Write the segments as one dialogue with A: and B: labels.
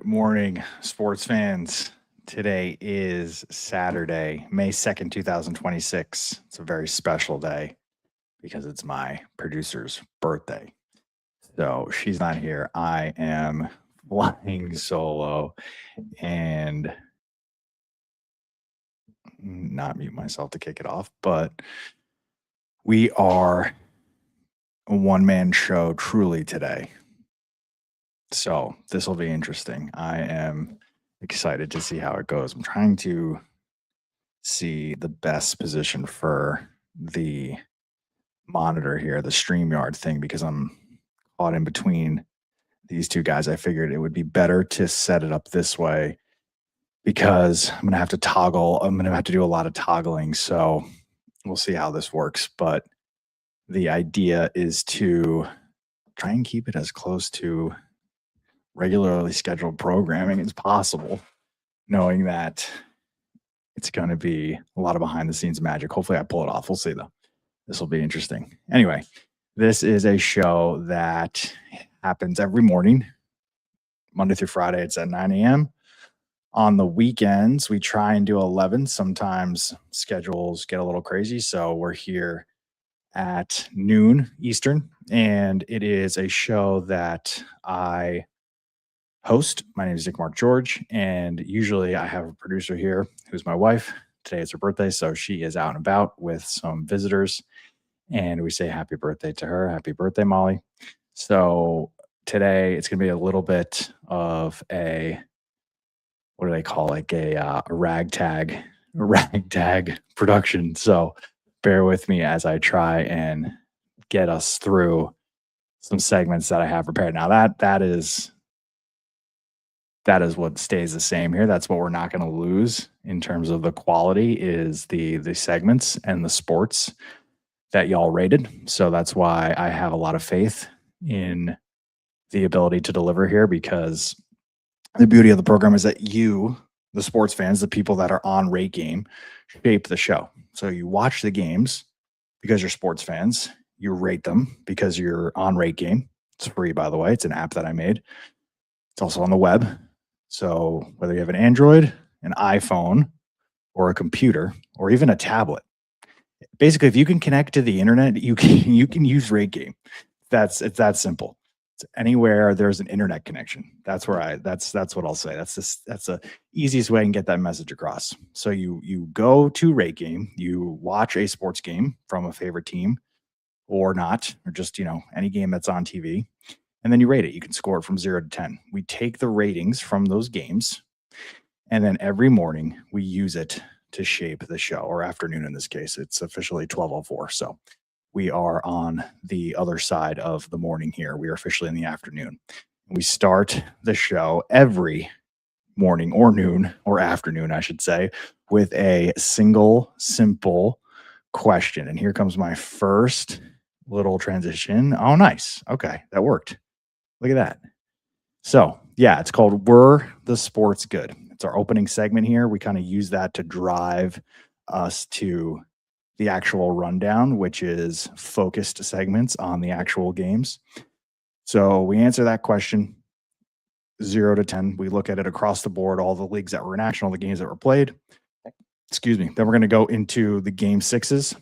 A: morning, sports fans. Today is Saturday, May 2nd, 2026. It's a very special day because it's my producer's birthday. So she's not here. I am flying solo and not mute myself to kick it off, but we are a one-man show truly today. So this will be interesting. I am excited to see how it goes. I'm trying to see the best position for the monitor here, the StreamYard thing, because I'm caught in between these two guys. I figured it would be better to set it up this way because I'm going to have to toggle. I'm going to have to do a lot of toggling. So we'll see how this works. But the idea is to try and keep it as close to regularly scheduled programming as possible, knowing that it's going to be a lot of behind the scenes magic. Hopefully I pull it off. We'll see though. This will be interesting. Anyway, this is a show that happens every morning, Monday through Friday. It's at 9 a.m. On the weekends, we try and do 11. Sometimes schedules get a little crazy. So we're here at noon Eastern, and it is a show that I host. My name is Nick Mark George, and usually I have a producer here who's my wife. Today is her birthday, so she is out and about with some visitors, and we say happy birthday to her. Happy birthday, Mollie. So today it's going to be a little bit of a, what do they call it? A ragtag production. So bear with me as I try and get us through some segments that I have prepared. Now that is what stays the same here. That's what we're not going to lose in terms of the quality is the segments and the sports that y'all rated. So that's why I have a lot of faith in the ability to deliver here, because the beauty of the program is that you, the sports fans, the people that are on RateGame, shape the show. So you watch the games because you're sports fans. You rate them because you're on RateGame. It's free, by the way. It's an app that I made. It's also on the web. So whether you have an Android, an iPhone, or a computer, or even a tablet, basically, if you can connect to the internet, you can use RateGame. It's that simple. It's anywhere there's an internet connection. That's what I'll say. That's the easiest way I can get that message across. So you go to RateGame, you watch a sports game from a favorite team, or not, or just any game that's on TV. And then you rate it. You can score it from 0 to 10. We take the ratings from those games, and then every morning we use it to shape the show, or afternoon in this case. It's officially 12:04. So we are on the other side of the morning here. We are officially in the afternoon. We start the show every morning or noon or afternoon, I should say, with a single, simple question. And here comes my first little transition. Oh, nice. Okay, that worked. Look at that. So, yeah, it's called Were the Sports Good? It's our opening segment here. We kind of use that to drive us to the actual rundown, which is focused segments on the actual games. So we answer that question 0 to 10. We look at it across the board, all the leagues that were in action, all the games that were played. Excuse me. Then we're going to go into the game sixes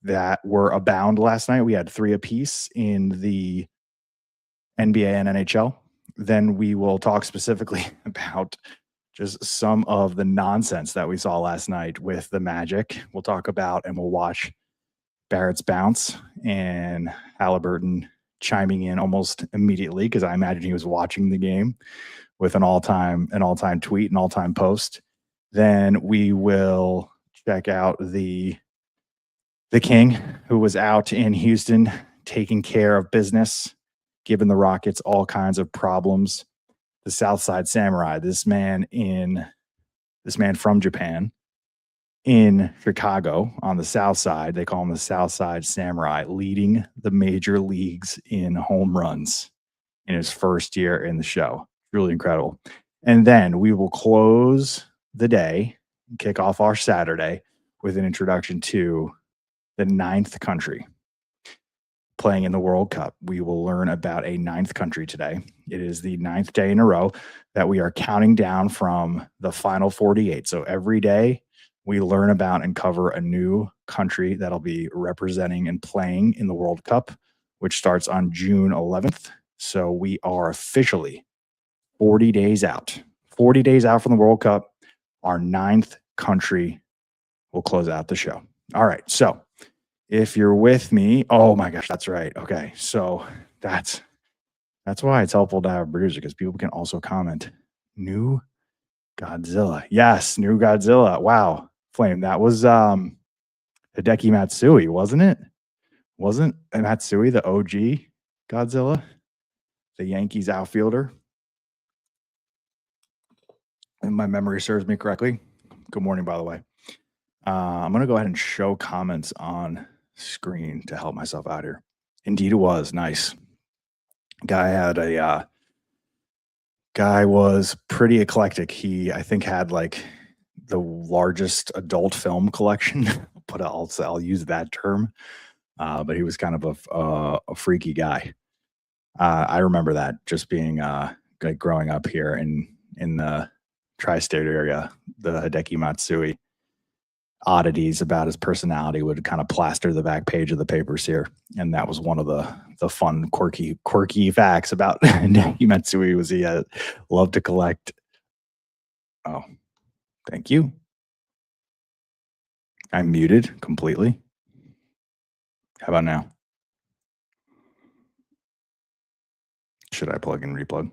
A: that were abound last night. We had 3 apiece in the NBA and NHL. Then we will talk specifically about just some of the nonsense that we saw last night with the Magic. We'll talk about and we'll watch Barrett's bounce and Haliburton chiming in almost immediately, because I imagine he was watching the game, with an all-time tweet, an all-time post. Then we will check out the King, who was out in Houston taking care of business, giving the Rockets all kinds of problems. The Southside Samurai, this man from Japan in Chicago on the South Side. They call him the Southside Samurai, leading the major leagues in home runs in his first year in the show. Really incredible. And then we will close the day, kick off our Saturday with an introduction to the 9th country. playing in the World Cup. We will learn about a 9th country today. It is the 9th day in a row that we are counting down from the final 48. So every day we learn about and cover a new country that'll be representing and playing in the World Cup, which starts on June 11th. So we are officially 40 days out. 40 days out from the World Cup, our 9th country will close out the show. All right. So if you're with me, oh my gosh, that's right. Okay. So that's why it's helpful to have a producer, because people can also comment. New Godzilla. Yes, new Godzilla. Wow. Flame. That was Hideki Matsui, wasn't it? Wasn't Matsui the OG Godzilla? The Yankees outfielder? And my memory serves me correctly. Good morning, by the way. I'm going to go ahead and show comments on screen to help myself out here. Indeed it was. Nice. Guy was pretty eclectic. He, I think, had like the largest adult film collection, but I'll use that term. But he was kind of a freaky guy. I remember that just being like growing up here in the tri-state area. The Hideki Matsui oddities about his personality would kind of plaster the back page of the papers here, and that was one of the fun, quirky facts about Hideki Matsui. Was he loved to collect? Oh, thank you. I'm muted completely. How about now? Should I plug and replug?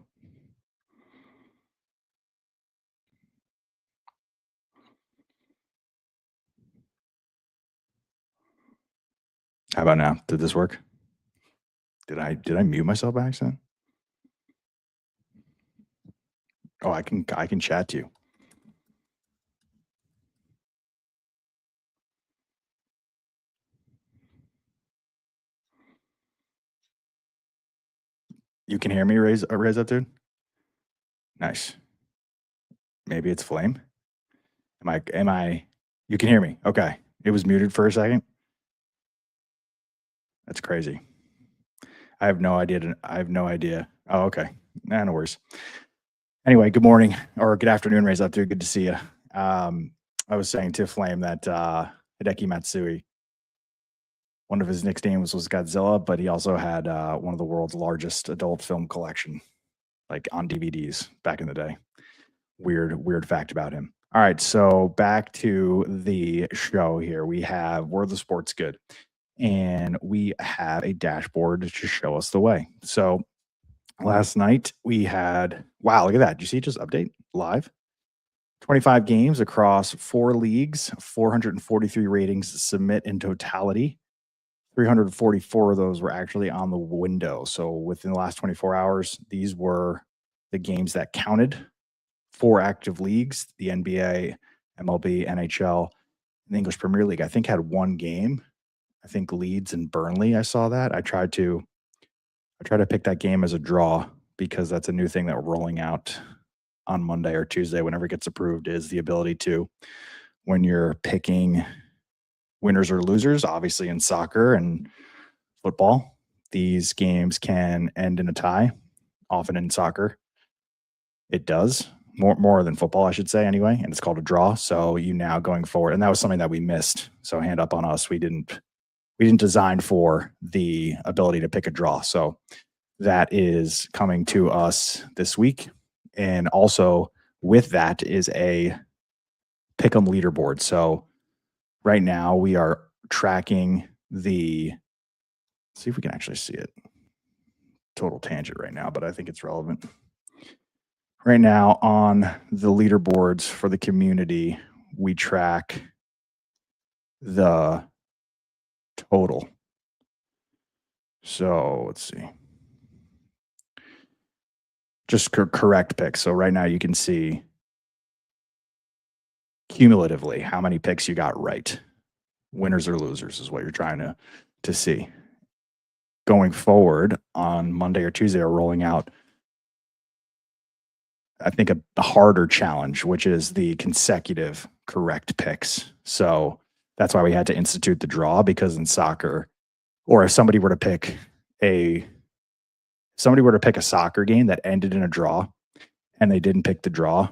A: How about now? Did this work? Did I mute myself by accident? Oh, I can chat to you. You can hear me, raise up, dude? Nice. Maybe it's Flame. Am I you can hear me? Okay. It was muted for a second. That's crazy. I have no idea. Oh, okay. Nah, no worries. Anyway, good morning or good afternoon, raise up, dude. Good to see you. I was saying to Flame that Hideki Matsui, one of his nicknames was Godzilla, but he also had one of the world's largest adult film collection, like on DVDs back in the day. Weird fact about him. All right, so back to the show here. We have Where the Sport's Good, and we have a dashboard to show us the way. So last night we had, wow, look at that. Did you see it just update live? 25 games across 4 leagues, 443 ratings submit in totality. 344 of those were actually on the window. So within the last 24 hours, these were the games that counted. 4 active leagues, the NBA, MLB, NHL, and the English Premier League, I think had 1 game. I think Leeds and Burnley, I saw that. I try to pick that game as a draw, because that's a new thing that we're rolling out on Monday or Tuesday, whenever it gets approved, is the ability to, when you're picking winners or losers, obviously in soccer and football, these games can end in a tie. Often in soccer, it does. More than football, I should say, anyway, and it's called a draw. So you now going forward, and that was something that we missed. So hand up on us. We didn't design for the ability to pick a draw. So that is coming to us this week. And also with that is a pick'em leaderboard. So right now we are tracking see if we can actually see it. Total tangent right now, but I think it's relevant. Right now on the leaderboards for the community, we track the total. So let's see. Just correct picks. So right now you can see cumulatively how many picks you got right. Winners or losers is what you're trying to see. Going forward on Monday or Tuesday, we're rolling out, I think, a harder challenge, which is the consecutive correct picks. So that's why we had to institute the draw, because in soccer, Or if somebody were to pick a soccer game that ended in a draw and they didn't pick the draw,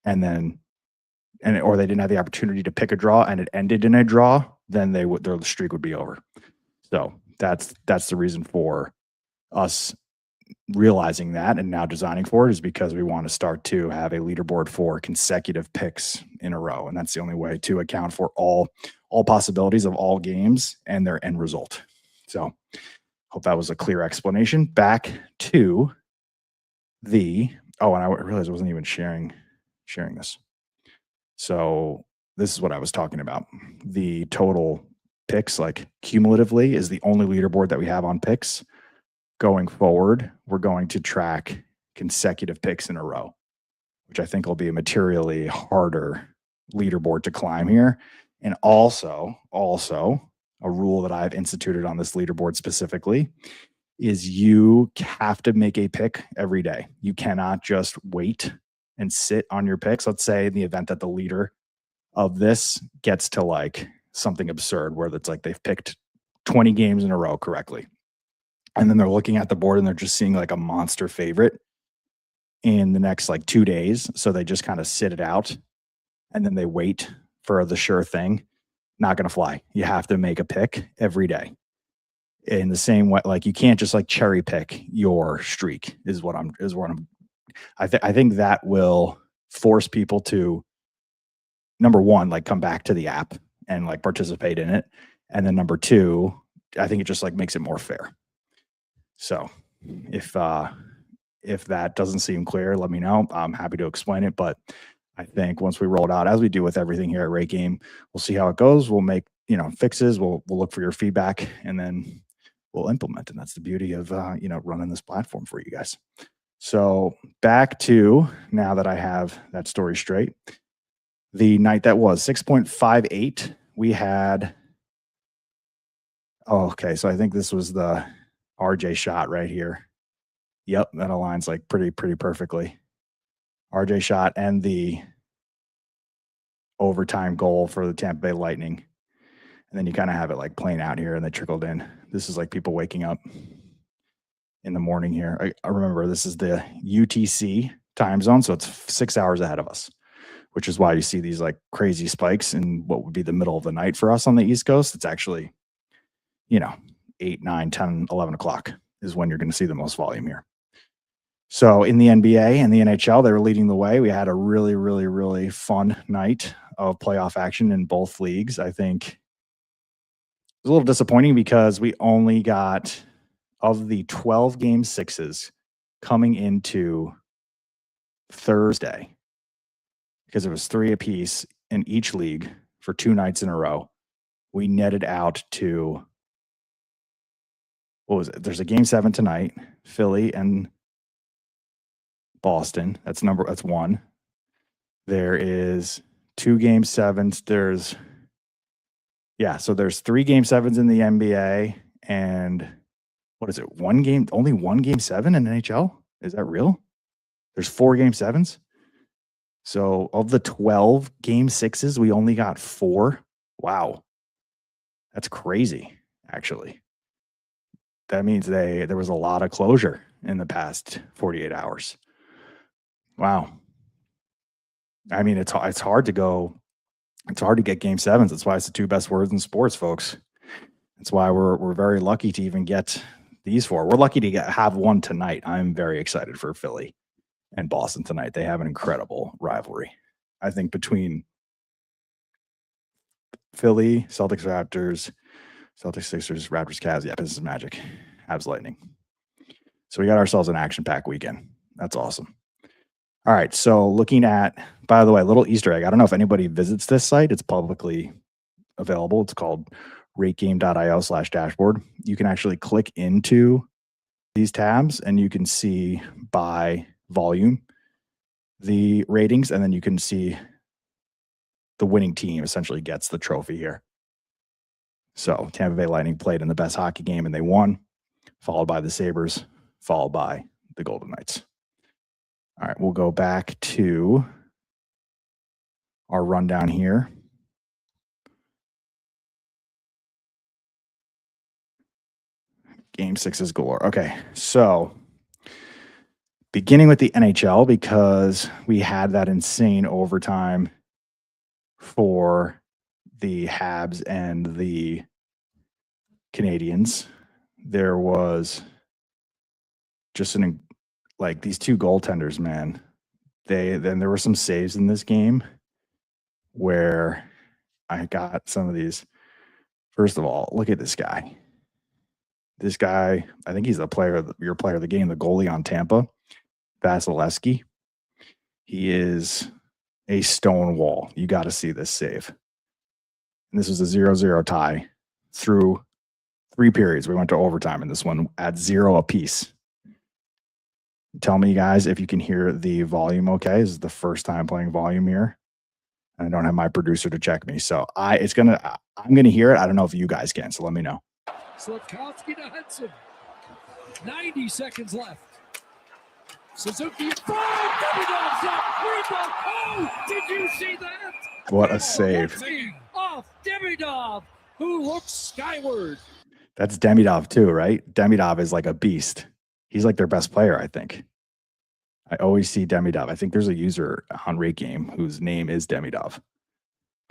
A: or they didn't have the opportunity to pick a draw and it ended in a draw, then their streak would be over. So that's the reason for us realizing that and now designing for it, is because we want to start to have a leaderboard for consecutive picks in a row, and that's the only way to account for all possibilities of all games and their end result. So hope that was a clear explanation. Back to and I realized I wasn't even sharing this. So this is what I was talking about. The total picks, like cumulatively, is the only leaderboard that we have on picks. Going forward, we're going to track consecutive picks in a row, which I think will be a materially harder leaderboard to climb here. And also a rule that I've instituted on this leaderboard specifically is you have to make a pick every day. You cannot just wait and sit on your picks. Let's say in the event that the leader of this gets to like something absurd where it's like they've picked 20 games in a row correctly, and then they're looking at the board and they're just seeing like a monster favorite in the next like 2 days. So they just kind of sit it out and then they wait for the sure thing. Not going to fly. You have to make a pick every day. In the same way, like you can't just like cherry pick your streak I think that will force people to, number one, like come back to the app and like participate in it. And then number two, I think it just like makes it more fair. So if that doesn't seem clear, let me know. I'm happy to explain it. But I think once we roll it out, as we do with everything here at RateGame, we'll see how it goes. We'll make fixes. We'll look for your feedback, and then we'll implement. And that's the beauty of running this platform for you guys. So back to, now that I have that story straight, the night that was 6.58, we had. Oh, okay. So I think this was the RJ shot right here. Yep, that aligns like pretty perfectly. RJ shot and the overtime goal for the Tampa Bay Lightning. And then you kind of have it like playing out here and they trickled in. This is like people waking up in the morning here. I remember this is the UTC time zone, so it's 6 hours ahead of us, which is why you see these like crazy spikes in what would be the middle of the night for us on the East Coast. It's actually, 8, 9, 10, 11 o'clock is when you're going to see the most volume here. So in the NBA and the NHL, they were leading the way. We had a really, really, really fun night of playoff action in both leagues. I think it was a little disappointing because we only got, of the 12 game sixes coming into Thursday, because it was 3 apiece in each league for 2 nights in a row, we netted out to, what was it? There's a game 7 tonight, Philly and Boston. That's 1. There is 2 game 7s. So there's 3 game 7s in the NBA, and what is it? Only 1 game 7 in NHL? Is that real? There's 4 game 7s. So of the 12 game 6s, we only got 4. Wow. That's crazy, actually. That means there was a lot of closure in the past 48 hours. Wow. I mean, it's hard to get game 7s. That's why it's the 2 best words in sports, folks. That's why we're very lucky to even get these 4. We're lucky to have one tonight. I'm very excited for Philly and Boston tonight. They have an incredible rivalry. I think between Philly, Celtics, Raptors, Celtics, Sixers, Raptors, Cavs, Pistons, Magic, Habs, Lightning. So we got ourselves an action-packed weekend. That's awesome. All right, so looking at, by the way, little Easter egg. I don't know if anybody visits this site. It's publicly available. It's called rategame.io/dashboard. You can actually click into these tabs and you can see by volume the ratings, and then you can see the winning team essentially gets the trophy here. So Tampa Bay Lightning played in the best hockey game and they won, followed by the Sabres, followed by the Golden Knights. All right, we'll go back to our rundown here. Game 6 is galore. Okay, so beginning with the NHL, because we had that insane overtime for the Habs and the Canadians. There was just these two goaltenders, man. Then there were some saves in this game where I got some of these. First of all, look at this guy. This guy, I think he's your player of the game, the goalie on Tampa, Vasilevsky. He is a Stonewall. You got to see this save. And this was a 0-0 tie through 3 periods. We went to overtime in this one at 0 apiece. Tell me, guys, if you can hear the volume okay. This is the first time playing volume here. I don't have my producer to check me. So I'm gonna hear it. I don't know if you guys can, so let me know.
B: Slavkovsky to Hudson. 90 seconds left. Suzuki. Oh, did you see that?
A: What a save.
B: Off Demidov, who looks skyward.
A: That's Demidov too, right? Demidov is like a beast. He's like their best player, I think. I always see Demidov. I think there's a user on RateGame whose name is Demidov.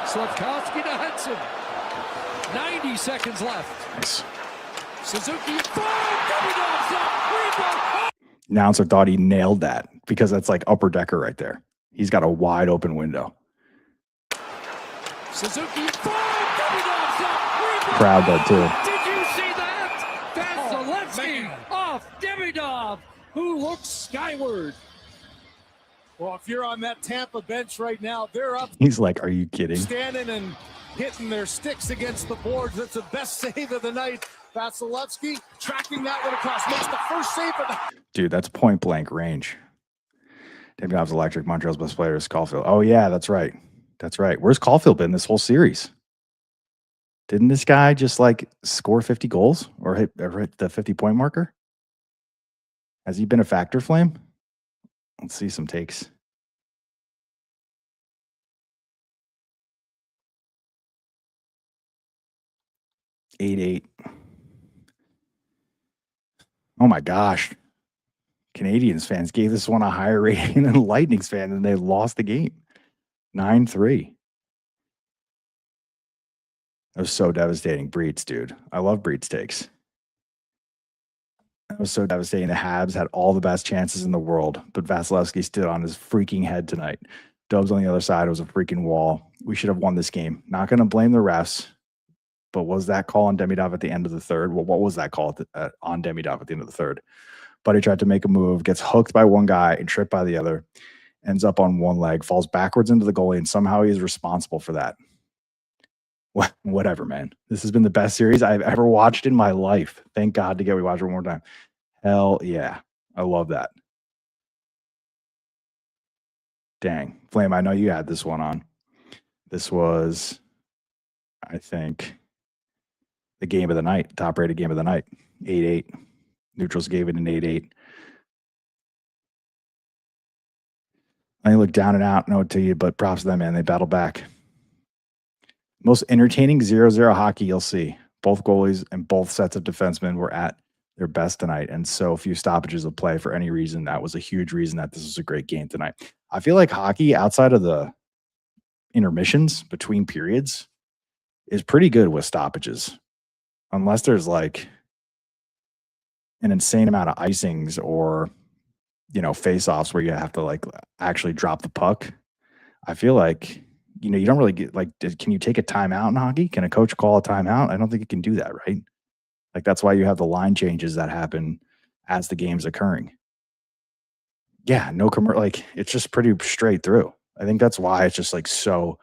B: Slavkovsky to Hudson. 90 seconds left.
A: Nice.
B: Suzuki. Demidov's up.
A: Announcer thought he nailed that because that's like upper decker right there. He's got a wide open window.
B: Suzuki. Demidov's up.
A: Crowd though too.
B: Did you see that? Vasilevsky off Demidov, who looks skyward. Well, if you're on that Tampa bench right now, they're up.
A: He's like, are you kidding?
B: Standing and hitting their sticks against the boards. That's the best save of the night. Vasilevsky tracking that one across. Makes the first save of the...
A: Dude, that's point blank range. Demidov's electric. Montreal's best player is Caulfield. Oh, yeah, that's right. That's right. Where's Caulfield been this whole series? Didn't this guy just like score 50 goals or hit the 50-point marker? Has he been a factor, Flame? Let's see some takes. $8-8. Oh my gosh. Canadians fans gave this one a higher rating than Lightning's fans, and they lost the game. 9-3. That was so devastating. Breeds, dude. I love Breeds takes. That was so devastating. The Habs had all the best chances in the world, but Vasilevsky stood on his freaking head tonight. Dubs on the other side was a freaking wall. We should have won this game. Not going to blame the refs, but was that call on Demidov at the end of the third? Well, what was that call on Demidov at the end of the third? Buddy tried to make a move, gets hooked by one guy and tripped by the other, ends up on one leg, falls backwards into the goalie, and somehow he's responsible for that. Whatever, man. This has been the best series I've ever watched in my life. Thank God to get we watch it one more time. Hell yeah. I love that. Dang. Flame, I know you had this one on. This was, I think, the game of the night, top-rated game of the night. 8-8. Neutrals gave it an 8-8. I look down and out, no to you, but props to them, man. They battled back. Most entertaining 0-0 hockey you'll see. Both goalies and both sets of defensemen were at their best tonight, and so few stoppages of play for any reason. That was a huge reason that this was a great game tonight. I feel like hockey, outside of the intermissions between periods, is pretty good with stoppages. Unless there's like an insane amount of icings or, face-offs where you have to like actually drop the puck. I feel like, you don't really get like, can you take a timeout in hockey? Can a coach call a timeout? I don't think you can do that, right? Like that's why you have the line changes that happen as the game's occurring. Yeah, no commercial. Like it's just pretty straight through. I think that's why it's just like so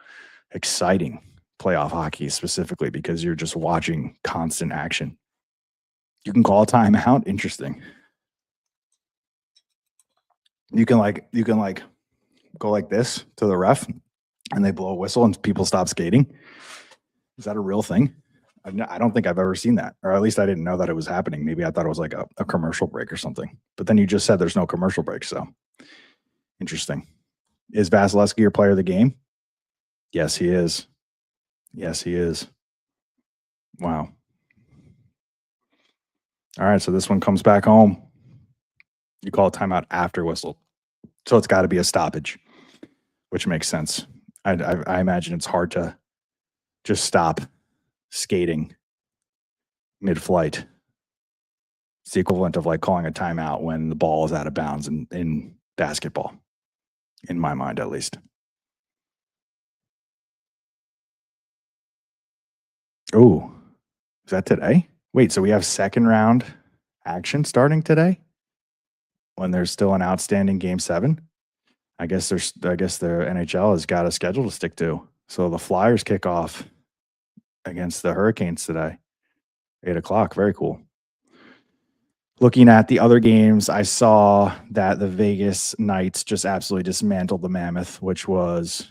A: exciting, playoff hockey specifically, because you're just watching constant action. You can call a timeout. Interesting. You can go like this to the ref and they blow a whistle and people stop skating. Is that a real thing? I don't think I've ever seen that, or at least I didn't know that it was happening. Maybe I thought it was like a commercial break or something. But then you just said there's no commercial break, so interesting. Is Vasilevsky your player of the game? Yes, he is. Yes, he is. Wow. All right, so this one comes back home. You call a timeout after whistle. So it's got to be a stoppage, which makes sense. I imagine it's hard to just stop skating mid-flight. It's the equivalent of like calling a timeout when the ball is out of bounds in basketball, in my mind at least. Oh, is that today? Wait, so we have second round action starting today when there's still an outstanding game 7? I guess the NHL has got a schedule to stick to. So the Flyers kick off against the Hurricanes today, 8:00. Very cool. Looking at the other games, I saw that the Vegas Knights just absolutely dismantled the Mammoth, which was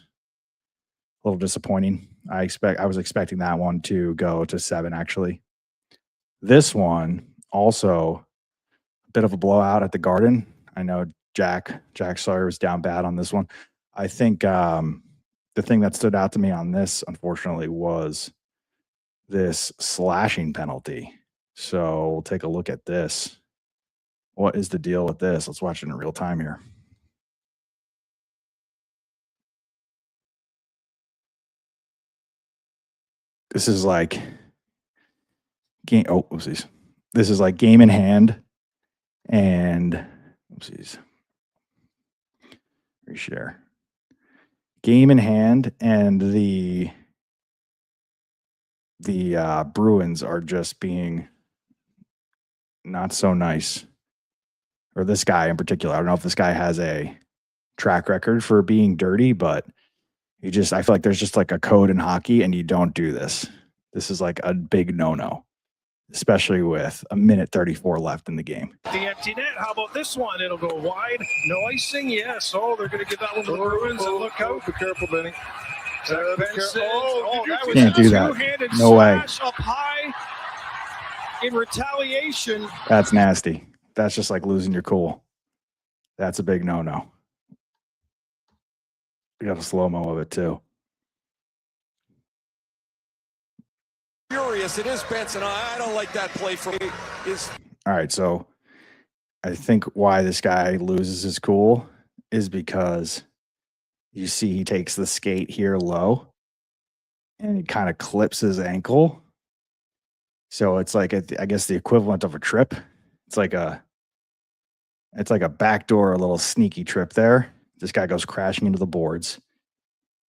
A: a little disappointing. I was expecting that one to go to 7, actually. This one also a bit of a blowout at the Garden. I know Jack Sawyer was down bad on this one. I think the thing that stood out to me on this, unfortunately, was this slashing penalty. So we'll take a look at this. What is the deal with this? Let's watch it in real time here. This is like game. Oh, oopsies. This is like game in hand, and oopsies. Reshare. Game in hand, and the Bruins are just being not so nice. Or this guy in particular. I don't know if this guy has a track record for being dirty, but I feel like there's just like a code in hockey, and you don't do this. This is like a big no-no, especially with a minute 34 left in the game.
B: The empty net. How about this one? It'll go wide. No icing. Yes. Oh, they're going to give that one to the Bruins. And look out.
C: Be careful, Benny.
B: That was
A: Can't do that.
B: two-handed
A: No way.
B: slash up high in retaliation.
A: That's nasty. That's just like losing your cool. That's a big no-no. We got a slow-mo of it too.
D: Furious. It is Benson. I don't like that play from me.
A: All right, so I think why this guy loses his cool is because you see he takes the skate here low and he kind of clips his ankle. So it's like I guess the equivalent of a trip. It's like a backdoor, a little sneaky trip there. This guy goes crashing into the boards,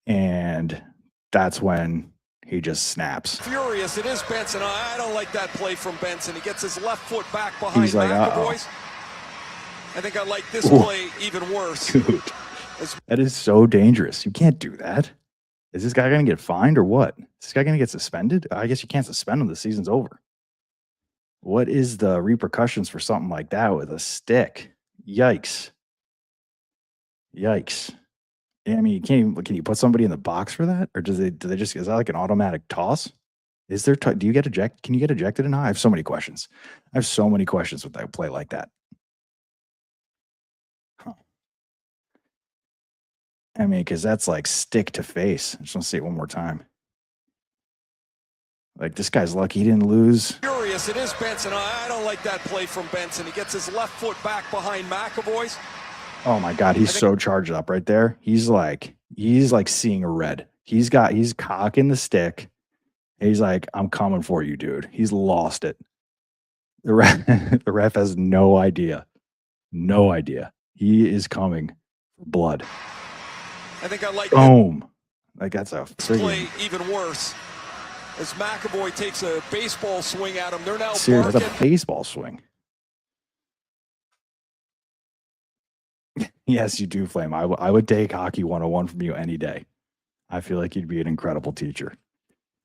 A: and that's when he just snaps.
D: Furious. It is Benson. I don't like that play from Benson. He gets his left foot back behind
A: He's like,
D: McAvoy. I think I like this play even worse.
A: Dude, that is so dangerous. You can't do that. Is this guy going to get fined or what? Is this guy going to get suspended? I guess you can't suspend him. The season's over. What is the repercussions for something like that with a stick? Yikes. Yikes. I mean, can you put somebody in the box for that? Or do they just, is that like an automatic toss? Is there, do you get ejected? Can you get ejected in? I have so many questions. I have so many questions with that play like that. Huh. I mean, because that's like stick to face. I just want to see it one more time. Like, this guy's lucky he didn't lose.
D: Furious. It is Benson. I don't like that play from Benson. He gets his left foot back behind McAvoy's.
A: Oh my God, he's so charged up right there. He's like seeing a red. He's cocking the stick. He's like, I'm coming for you, dude. He's lost it. The ref has no idea. No idea. He is coming for blood.
D: I think I like
A: boom. Like that's a
D: play even worse. As McAvoy takes a baseball swing at him, they're now
A: serious. That's a baseball swing. Yes, you do, Flame. I would take hockey 101 from you any day. I feel like you'd be an incredible teacher.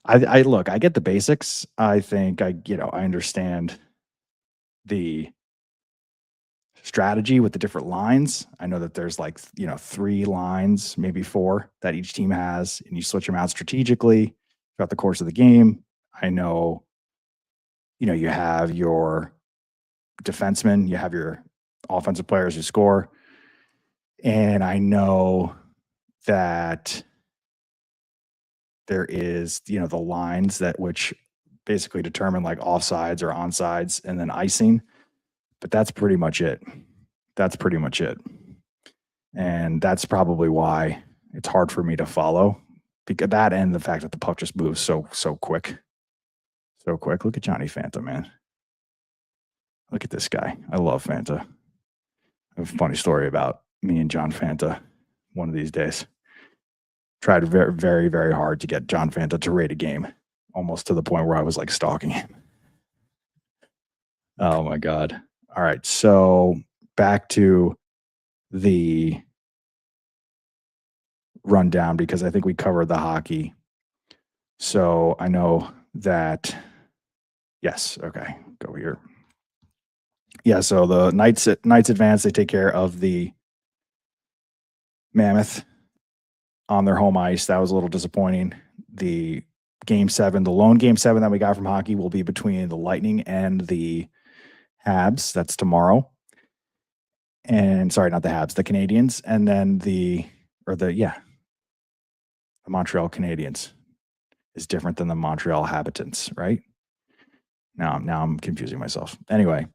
A: I look, I get the basics. I think I understand the strategy with the different lines. I know that there's like, 3 lines, maybe 4 that each team has, and you switch them out strategically throughout the course of the game. I know, you have your defensemen, you have your offensive players who score. And I know that there is, the lines that which basically determine like offsides or onsides and then icing. But that's pretty much it. That's pretty much it. And that's probably why it's hard for me to follow, because that and the fact that the puck just moves so quick. So quick. Look at Johnny Fanta, man. Look at this guy. I love Fanta. I have a funny story about me and John Fanta one of these days. Tried very, very, very hard to get John Fanta to rate a game, almost to the point where I was like stalking him. Oh my God. All right. So back to the rundown, because I think we covered the hockey. So I know that, yes. Okay. Go here. Yeah. So the Knights advance. They take care of the Mammoth on their home ice. That was a little disappointing. The game 7, the lone game 7 that we got from hockey will be between the Lightning and the Habs. That's tomorrow. And sorry, not the Habs, the Canadians. And then the Montreal Canadiens is different than the Montreal Habitants, right? Now I'm confusing myself. Anyway,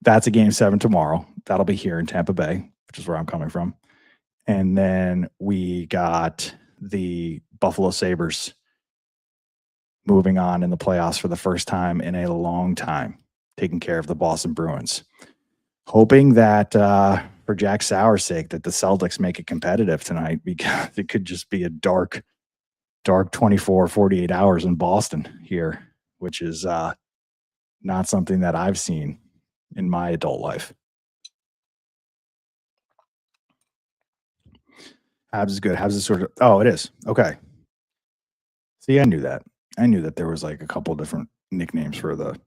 A: that's a game 7 tomorrow. That'll be here in Tampa Bay, which is where I'm coming from. And then we got the Buffalo Sabres moving on in the playoffs for the first time in a long time, taking care of the Boston Bruins. Hoping that for Jack Sauer's sake that the Celtics make it competitive tonight, because it could just be a dark 24, 48 hours in Boston here, which is not something that I've seen in my adult life. Habs is good. Habs is sort of, oh, it is. Okay. See, I knew that. I knew that there was like a couple different nicknames for the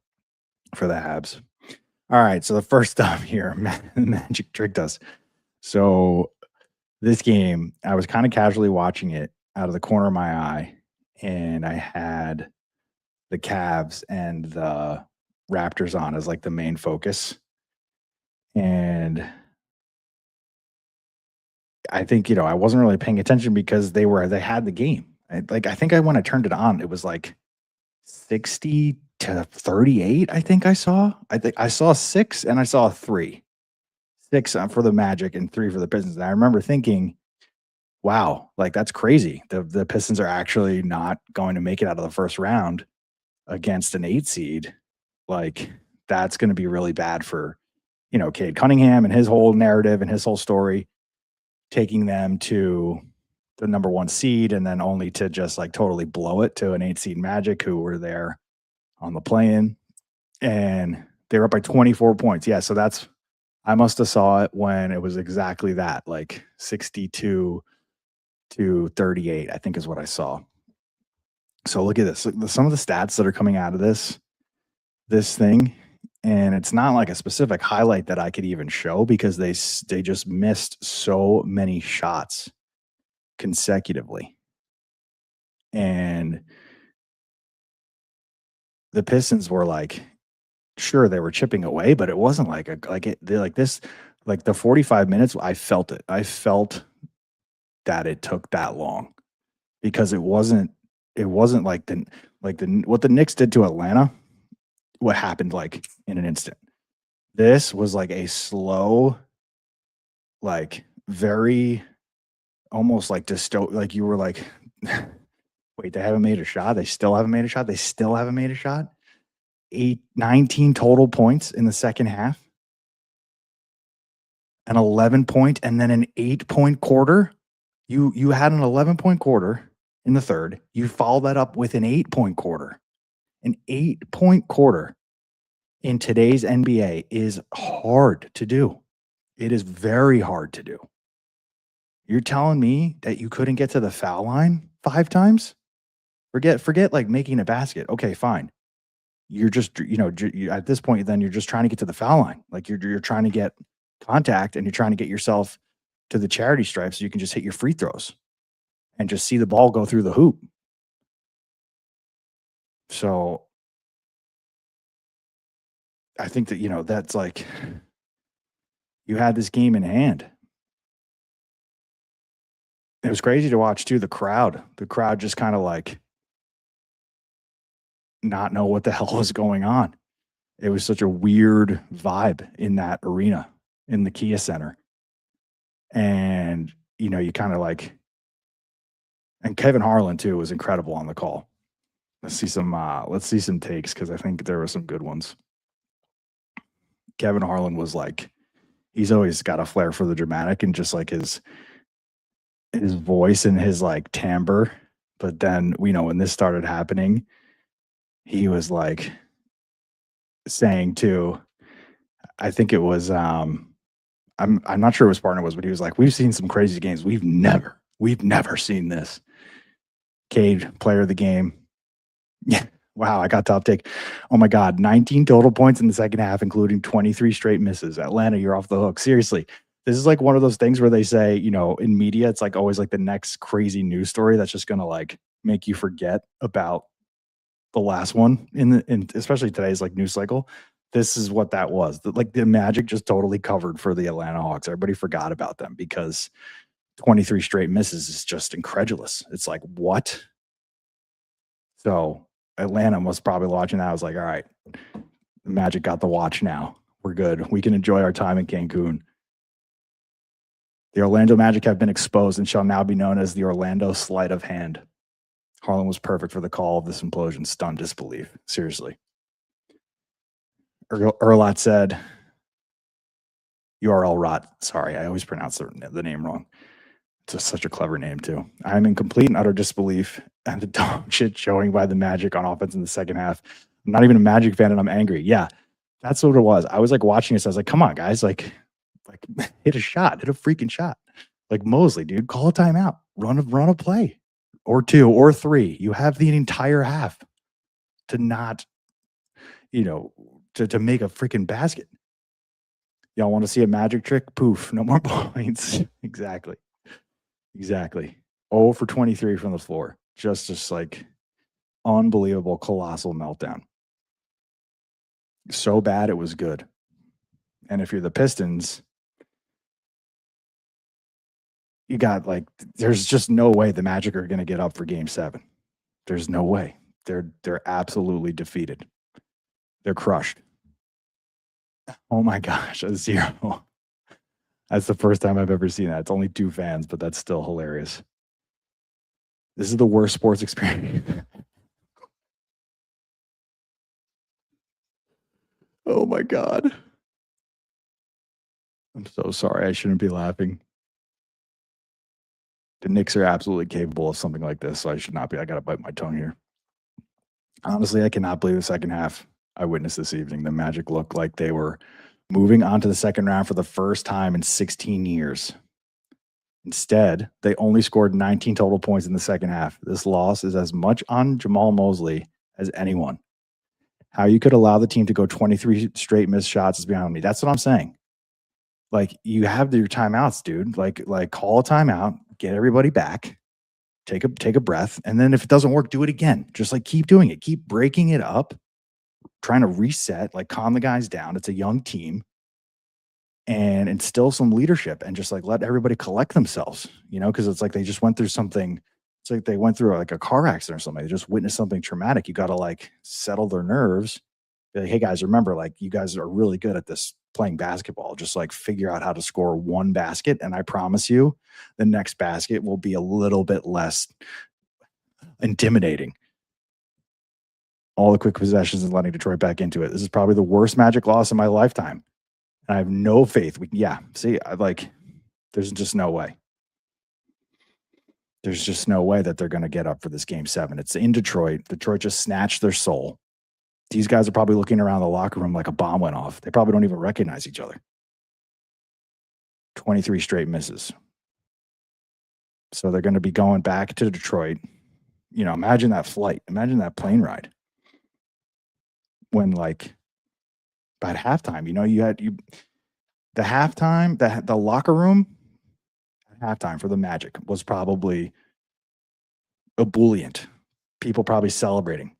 A: Habs. All right. So the first time here, Magic tricked us. So this game, I was kind of casually watching it out of the corner of my eye, and I had the Cavs and the Raptors on as like the main focus. And I think, I wasn't really paying attention because they had the game. I think when I turned it on, it was like 60-38. I think I saw 6 and I saw 3. 6 for the Magic and 3 for the Pistons. And I remember thinking, wow, like that's crazy. The Pistons are actually not going to make it out of the first round against an 8 seed. Like that's going to be really bad for, Cade Cunningham and his whole narrative and his whole story, taking them to the number 1 seed and then only to just like totally blow it to an 8 seed Magic who were there on the play-in, and they were up by 24 points. Yeah. So I must have saw it when it was exactly that, like 62-38, I think is what I saw. So look at this. Some of the stats that are coming out of this thing, and it's not like a specific highlight that I could even show because they just missed so many shots consecutively. And the Pistons were like, sure, they were chipping away, but it wasn't like the 45 minutes. I felt it. I felt that it took that long because it wasn't like what the Knicks did to Atlanta. What happened like in an instant. This was like a slow, like very almost like like you were like, wait, they haven't made a shot. They still haven't made a shot. They still haven't made a shot. 19 total points in the second half. An 11-point and then an 8-point quarter. You had an 11-point quarter in the third. You followed that up with an 8-point quarter. An 8-point quarter in today's NBA is hard to do. It is very hard to do. You're telling me that you couldn't get to the foul line 5 times? Forget like making a basket. Okay, fine. You're just, at this point, then you're just trying to get to the foul line. Like you're trying to get contact and you're trying to get yourself to the charity stripe so you can just hit your free throws and just see the ball go through the hoop. So I think that, that's like, you had this game in hand. It was crazy to watch too. The crowd just kind of like not know what the hell was going on. It was such a weird vibe in that arena, in the Kia Center. And, you know, you kind of like, and Kevin Harlan too was incredible on the call. Let's see some takes, because I think there were some good ones. Kevin Harlan was like, he's always got a flair for the dramatic, and just like his voice and his like timbre. But then, you know, when this started happening, he was like saying too, I think it was I'm not sure what his partner was, but he was like, we've seen some crazy games. We've never seen this. Cade, player of the game. Yeah. Wow, I got top take. Oh my God, 19 total points in the second half, including 23 straight misses. Atlanta, you're off the hook. Seriously. This is like one of those things where they say, you know, in media, it's like always like the next crazy news story that's just gonna like make you forget about the last one in especially today's like news cycle. This is what that was. Like the Magic just totally covered for the Atlanta Hawks. Everybody forgot about them because 23 straight misses is just incredulous. It's like, what? So Atlanta was probably watching that. I was like, all right, the Magic got the watch now. We're good. We can enjoy our time in Cancun. The Orlando Magic have been exposed and shall now be known as the Orlando Sleight of Hand. Harlan was perfect for the call of this implosion. Stunned disbelief. Seriously. Erlat said, URL Rot. Sorry, I always pronounce the name wrong. It's just such a clever name, too. I'm in complete and utter disbelief at the dog shit showing by the Magic on offense in the second half. I'm not even a Magic fan, and I'm angry. Yeah, that's what it was. I was like watching this. I was like, come on, guys. Like hit a shot. Hit a freaking shot. Like Mosley, dude, call a timeout. Run a play. Or two or three. You have the entire half to not, you know, to make a freaking basket. Y'all want to see a magic trick? Poof, no more points. Exactly. 0 for 23 from the floor. Just like unbelievable, colossal meltdown. So bad it was good. And if you're the Pistons, you got like, there's just no way the Magic are going to get up for Game 7. There's no way. They're absolutely defeated. They're crushed. Oh my gosh, a 0. That's the first time I've ever seen that. It's only 2 fans, but that's still hilarious. This is the worst sports experience. Oh my God. I'm so sorry. I shouldn't be laughing. The Knicks are absolutely capable of something like this, so I should not be. I got to bite my tongue here. Honestly, I cannot believe the second half I witnessed this evening. The Magic looked like they were moving on to the second round for the first time in 16 years. Instead, they only scored 19 total points in the second half. This loss is as much on Jamal Mosley as anyone. How you could allow the team to go 23 straight missed shots is beyond me. That's what I'm saying. Like, you have your timeouts, dude. Like call a timeout, get everybody back, take a breath, and then if it doesn't work, do it again. Just like keep doing it, keep breaking it up, trying to reset, like calm the guys down. It's a young team, and instill some leadership, and just like let everybody collect themselves, you know, because it's like they just went through something. It's like they went through like a car accident or something. They just witnessed something traumatic. You got to like settle their nerves. Be like, hey guys, remember, like you guys are really good at this playing basketball. Just like figure out how to score one basket, and I promise you, the next basket will be a little bit less intimidating. All the quick possessions and letting Detroit back into it. This is probably the worst Magic loss in my lifetime. And I have no faith. There's just no way. There's just no way that they're going to get up for this Game 7. It's in Detroit. Detroit just snatched their soul. These guys are probably looking around the locker room like a bomb went off. They probably don't even recognize each other. 23 straight misses. So they're going to be going back to Detroit. You know, imagine that flight. Imagine that plane ride. When like by halftime, you know, the halftime, the locker room at halftime for the Magic was probably ebullient. People probably celebrating,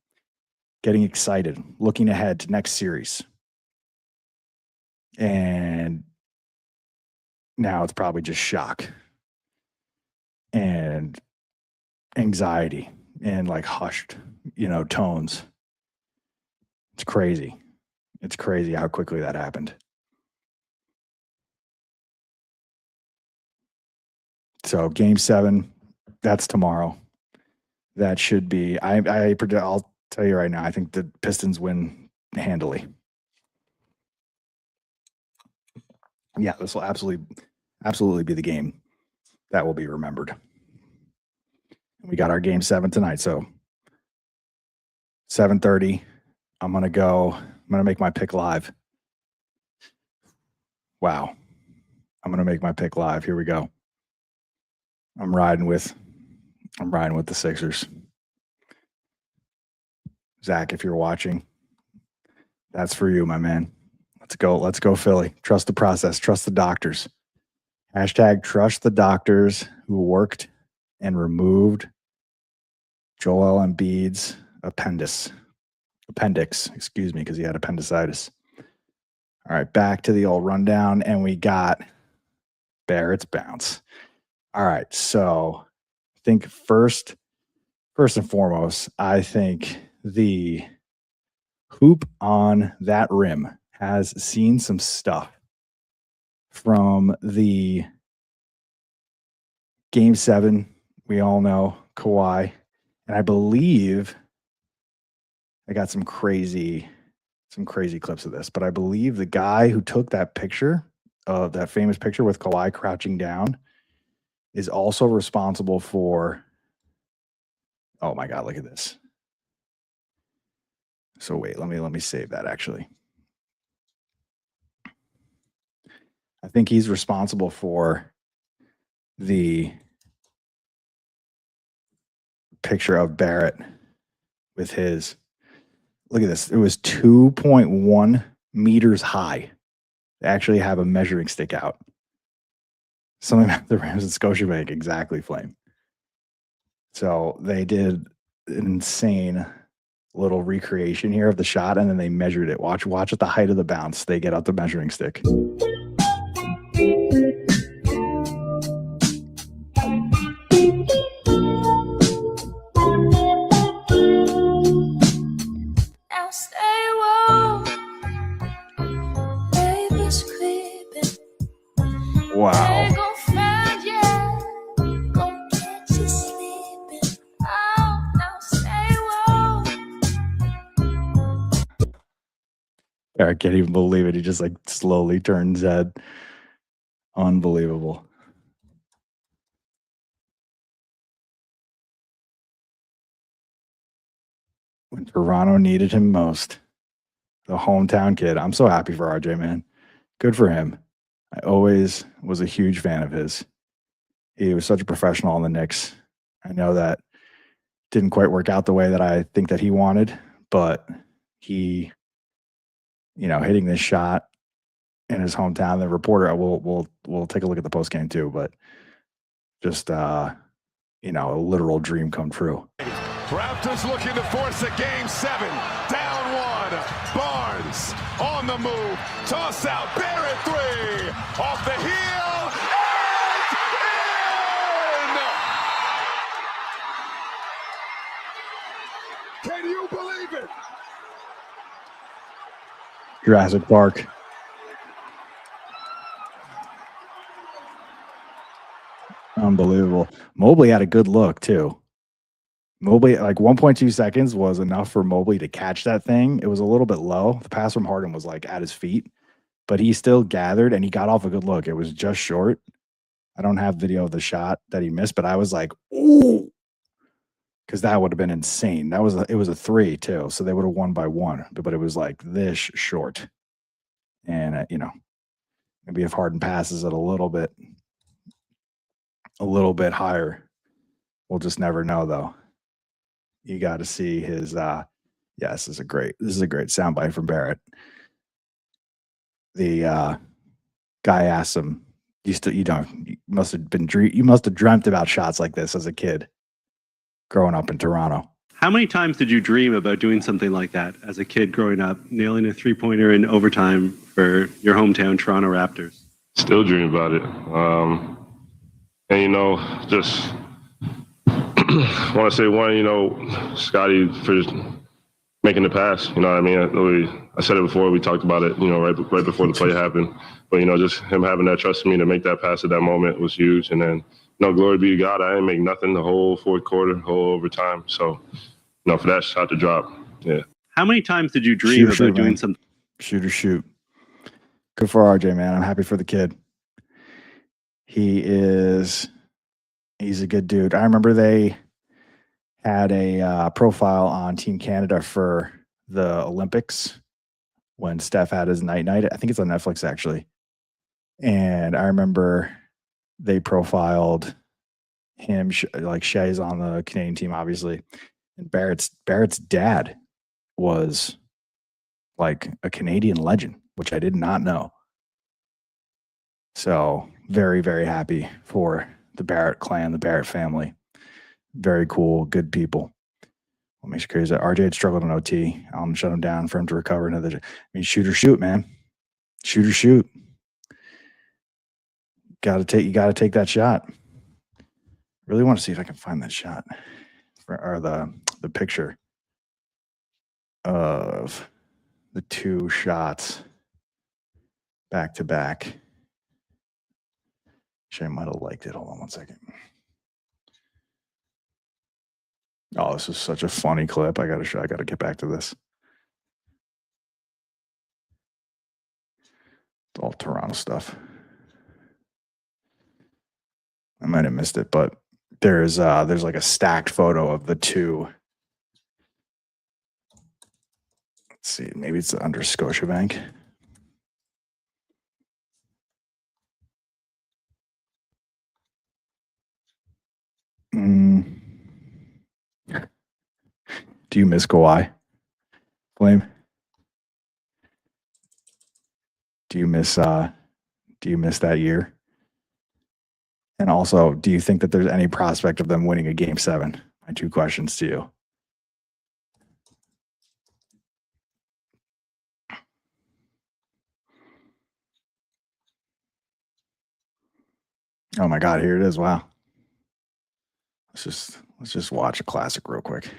A: getting excited, looking ahead to next series. And now it's probably just shock and anxiety and like hushed, you know, tones. It's crazy. It's crazy how quickly that happened. So game 7, that's tomorrow. That should be, I'll tell you right now, I think the Pistons win handily. Yeah, this will absolutely be the game that will be remembered. We got our game 7 tonight, so 7:30. I'm gonna make my pick live. Wow. I'm gonna make my pick live. Here we go. I'm riding with the Sixers. Zach, if you're watching, that's for you, my man. Let's go, Philly. Trust the process. Trust the doctors. Hashtag trust the doctors who worked and removed Joel Embiid's appendix, excuse me, because he had appendicitis. All right, back to the old rundown, and we got Barrett's bounce. All right, so I think first and foremost, I think the hoop on that rim has seen some stuff from the game 7. We all know Kawhi, and I believe I got some crazy clips of this, but I believe the guy who took that picture, that famous picture with Kawhi crouching down, is also responsible for, oh my God, look at this. So wait, let me save that actually. I think he's responsible for the picture of Barrett with his, look at this. It was 2.1 meters high. They actually have a measuring stick out. Something that the Rams at Scotiabank exactly, Flame. So they did an insane little recreation here of the shot, and then they measured it. Watch at the height of the bounce. They get out the measuring stick. Wow. I can't even believe it. He just like slowly turns head. Unbelievable. When Toronto needed him most, the hometown kid. I'm so happy for RJ, man. Good for him. I always was a huge fan of his. He was such a professional on the Knicks. I know that didn't quite work out the way that I think that he wanted, but he, hitting this shot in his hometown, the reporter, we'll take a look at the post game too, but just, a literal dream come true.
C: Raptors looking to force a game 7. Down 1. Barnes on the move. Toss out. Barrett 3. Off the heel. And in! Can you believe it?
A: Jurassic Park. Unbelievable. Mobley had a good look too. Mobley, like 1.2 seconds was enough for Mobley to catch that thing. It was a little bit low. The pass from Harden was like at his feet, but he still gathered and he got off a good look. It was just short. I don't have video of the shot that he missed, but I was like, ooh, because that would have been insane. It was a 3 too, so they would have won by 1, but it was like this short. And maybe if Harden passes it a little bit higher, we'll just never know though. You got to see his. This is a great soundbite from Barrett. The guy asked him, you must have dreamt about shots like this as a kid, growing up in Toronto.
E: How many times did you dream about doing something like that as a kid growing up, nailing a 3-pointer in overtime for your hometown Toronto Raptors?
F: Still dream about it, and just. I want to say one, Scotty, for making the pass. You know what I mean? I said it before. We talked about it, you know, right before the play happened. But, you know, just him having that trust in me to make that pass at that moment was huge. And then, you know, glory be to God, I didn't make nothing the whole fourth quarter, whole overtime. So, you know, for that shot to drop, yeah.
E: How many times did you dream about doing something?
A: Shoot or shoot. Good for RJ, man. I'm happy for the kid. He's a good dude. I remember they had a profile on Team Canada for the Olympics when Steph had his night. I think it's on Netflix, actually. And I remember they profiled him, like Shea's on the Canadian team, obviously. And Barrett's dad was like a Canadian legend, which I did not know. So very, very happy for the Barrett clan, the Barrett family. Very cool, good people. What makes you crazy that RJ had struggled in OT. I'm gonna shut him down for him to recover another. I mean, shoot or shoot, man. Shoot or shoot. You gotta take that shot. Really want to see if I can find that shot or the picture of the two shots back to back. Actually, I might have liked it. Hold on one second. Oh, this is such a funny clip. I gotta get back to this. It's all Toronto stuff. I might have missed it, but there's like a stacked photo of the two. Let's see, maybe it's under Scotiabank. Do you miss Kawhi? Flame? Do you miss that year? And also, do you think that there's any prospect of them winning a Game 7? My two questions to you. Oh my God, here it is. Wow. Let's just watch a classic real quick.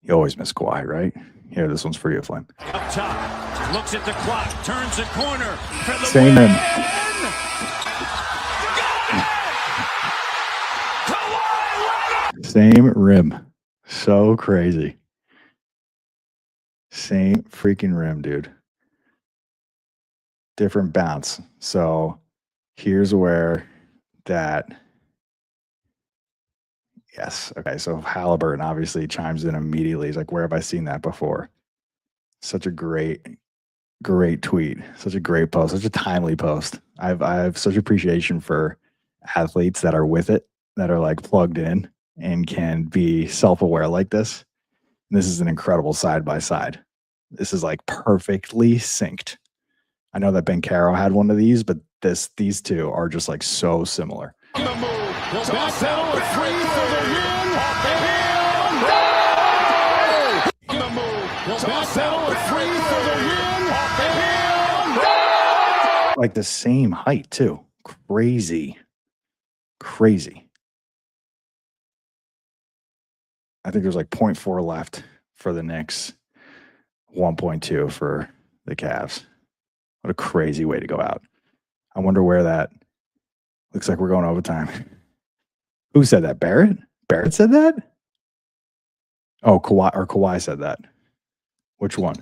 A: You always miss Kawhi, right? Here, this one's for you, Flame.
B: Up top, looks at the clock, turns the corner for the
A: Same
B: win.
A: Same rim. So crazy. Same freaking rim, dude. Different bounce. So here's where that. Yes. Okay. So Haliburton obviously chimes in immediately. He's like, where have I seen that before? Such a great tweet. Such a great post. Such a timely post. I have such appreciation for athletes that are with it, that are like plugged in and can be self-aware like this. And this is an incredible side by side. This is like perfectly synced. I know that Ben Caro had one of these, but these two are just like so similar.
C: On the move.
B: Toss out, free for the win.
C: On the move.
B: Toss out, free for the win.
A: Like the same height too. Crazy. I think there's like 0.4 left for the Knicks, 1.2 for the Cavs. What a crazy way to go out. I wonder where that looks like we're going overtime. Who said that? Barrett? Barrett said that? Oh, Kawhi said that. Which one?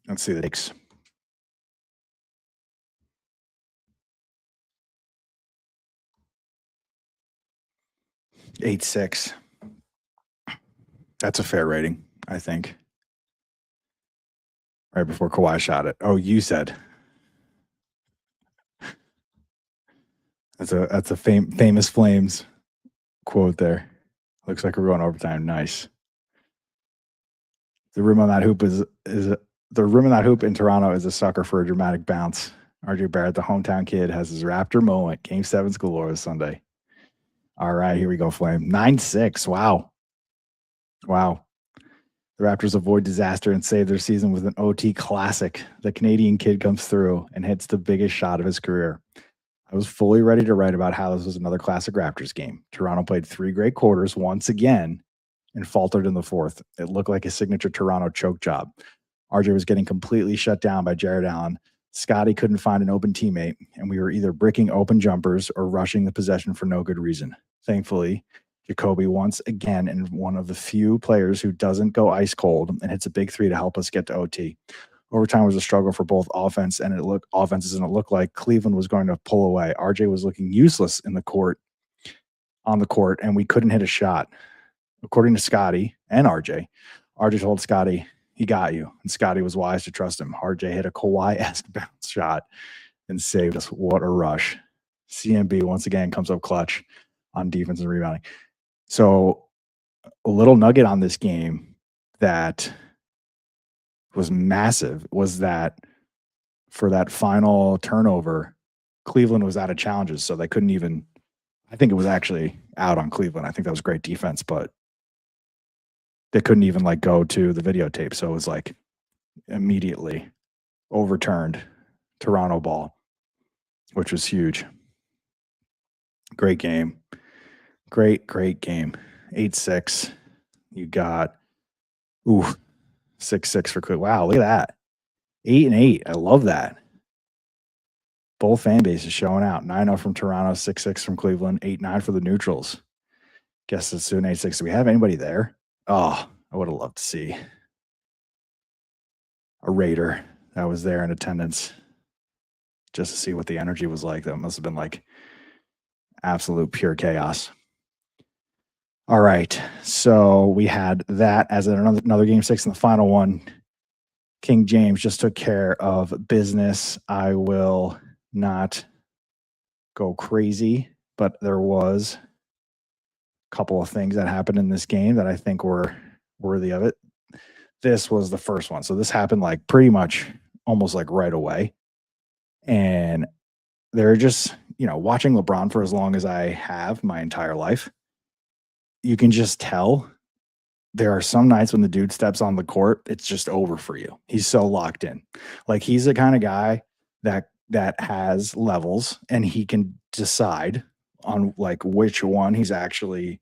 A: Let's see the Knicks. 8.6. That's a fair rating, I think. Right before Kawhi shot it. Oh, you said. That's a famous Flames quote there. Looks like we're going overtime. Nice. The rim on that hoop the rim on that hoop in Toronto is a sucker for a dramatic bounce. RJ Barrett, the hometown kid, has his Raptor moment. Game 7's Galore this Sunday. All right, here we go, Flame. 9-6. Wow. The Raptors avoid disaster and save their season with an OT classic. The Canadian kid comes through and hits the biggest shot of his career. I was fully ready to write about how this was another classic Raptors game. Toronto played 3 great quarters once again and faltered in the fourth. It looked like a signature Toronto choke job. RJ was getting completely shut down by Jared Allen. Scotty couldn't find an open teammate, and we were either bricking open jumpers or rushing the possession for no good reason. Thankfully, Jacoby once again, and one of the few players who doesn't go ice cold and hits a big 3 to help us get to OT. Overtime was a struggle for both offenses, and it looked like Cleveland was going to pull away. RJ was looking useless on the court, and we couldn't hit a shot. According to Scotty and RJ told Scotty, he got you, and Scotty was wise to trust him. RJ hit a Kawhi-esque bounce shot and saved us. What a rush. CMB once again comes up clutch on defense and rebounding. So a little nugget on this game that was massive was that for that final turnover, Cleveland was out of challenges, so they couldn't even – I think it was actually out on Cleveland. I think that was great defense, but they couldn't even, like, go to the videotape, so it was, like, immediately overturned Toronto ball, which was huge. Great game. Great game. 8-6. You got 6-6 for Cleveland. Wow, look at that. 8-8. I love that. Both fan bases showing out. 9-0 from Toronto, 6-6 from Cleveland, 8-9 for the neutrals. Guess it's soon 8-6. Do we have anybody there? Oh, I would have loved to see a Raider that was there in attendance just to see what the energy was like. That must have been like absolute pure chaos. All right, so we had that as another game 6 in the final one. King James just took care of business. I will not go crazy, but there was a couple of things that happened in this game that I think were worthy of it. This was the first one. So this happened like pretty much almost like right away. And they're just, watching LeBron for as long as I have my entire life, you can just tell there are some nights when the dude steps on the court, it's just over for you. He's so locked in. Like, he's the kind of guy that has levels, and he can decide on like which one he's actually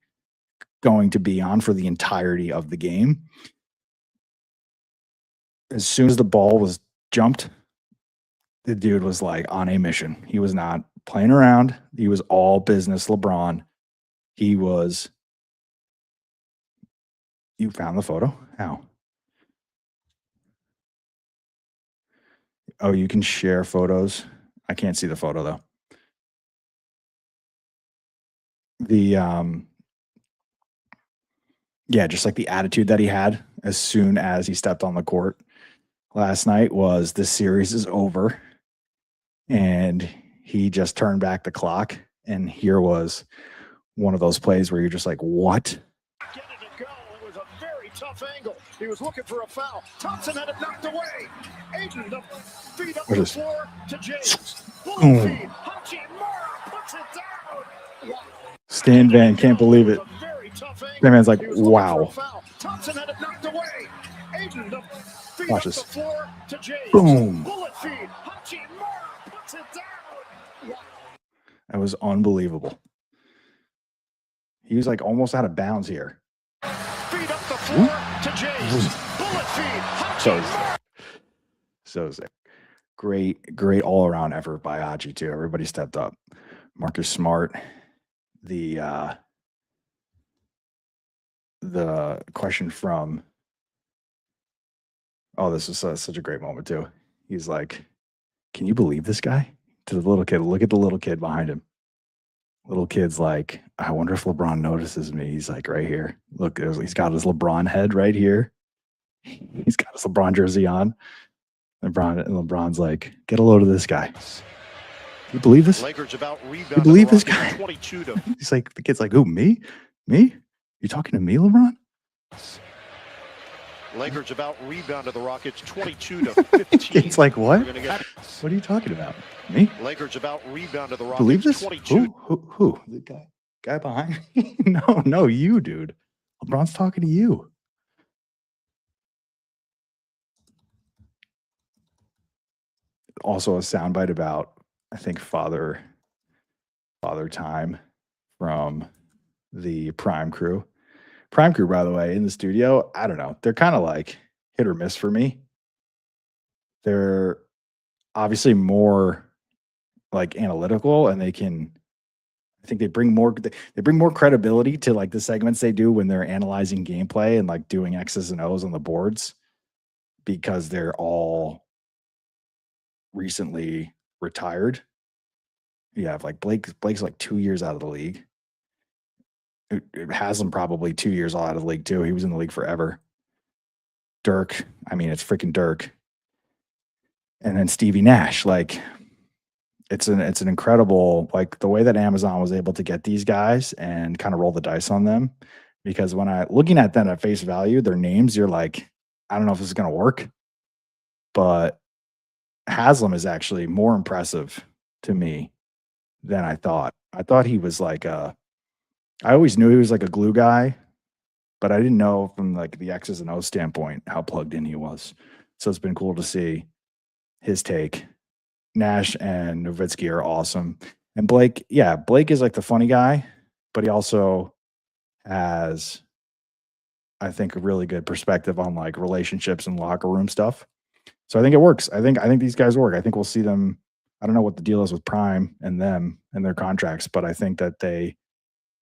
A: going to be on for the entirety of the game. As soon as the ball was jumped, the dude was like on a mission. He was not playing around. He was all business LeBron. He was. You found the photo? How? Oh, you can share photos. I can't see the photo though. Just like the attitude that he had as soon as he stepped on the court last night was this series is over, and he just turned back the clock, and here was one of those plays where you're just like, what?
B: Get it to go. It was a very tough angle. He was looking for a foul. Thompson had it knocked away. Aiden, the feet up the floor to James. Bullet feed. Hachimura puts it down.
A: Stan Van can't believe it. That man's like, wow.
B: Thompson had it knocked away. Aiden, the feet
A: Watch
B: up
A: this.
B: the floor to James.
A: Boom.
B: Bullet feed. Hachimura puts it down.
A: That was unbelievable. He was like almost out of bounds here.
B: Feet up the floor to James. Bullet feed.
A: So sick. Great all around effort by Hachi too. Everybody stepped up. Marcus Smart. The question from, this is such a great moment too. He's like, can you believe this guy? To the little kid. Look at the little kid behind him. Little kid's like, I wonder if LeBron notices me. He's like, right here. Look, he's got his LeBron head right here. He's got his LeBron jersey on. LeBron's like, get a load of this guy. You believe this? You believe this guy? He's like, the kid's like, who, me? Me? You talking to me, LeBron?
G: Lakers about rebounded the Rockets 22-15.
A: It's like, what? What are you talking about? Me?
G: Lakers about rebounded the Rockets
A: Believe this?
G: 22.
A: Who? The guy behind me? No, you, dude. LeBron's talking to you. Also a soundbite about, I think, Father Father Time from the Prime crew. Prime crew, by the way, in the studio, I don't know. They're kind of like hit or miss for me. They're obviously more like analytical, and I think they bring more credibility to like the segments they do when they're analyzing gameplay and like doing X's and O's on the boards, because they're all recently retired. You have like Blake's like 2 years out of the league. It has him probably 2 years out of the league too. He was in the league forever. Dirk, I mean, it's freaking Dirk. And then Stevie Nash, like it's an incredible, like the way that Amazon was able to get these guys and kind of roll the dice on them. Because when looking at them at face value, their names, you're like, I don't know if this is going to work. But Haslam is actually more impressive to me than I thought. I thought he was like I always knew he was like a glue guy, but I didn't know from like the X's and O's standpoint how plugged in he was. So it's been cool to see his take. Nash and Nowitzki are awesome. And Blake is like the funny guy, but he also has, I think, a really good perspective on like relationships and locker room stuff. So I think it works. I think these guys work. I think we'll see them. I don't know what the deal is with Prime and them and their contracts, but I think that they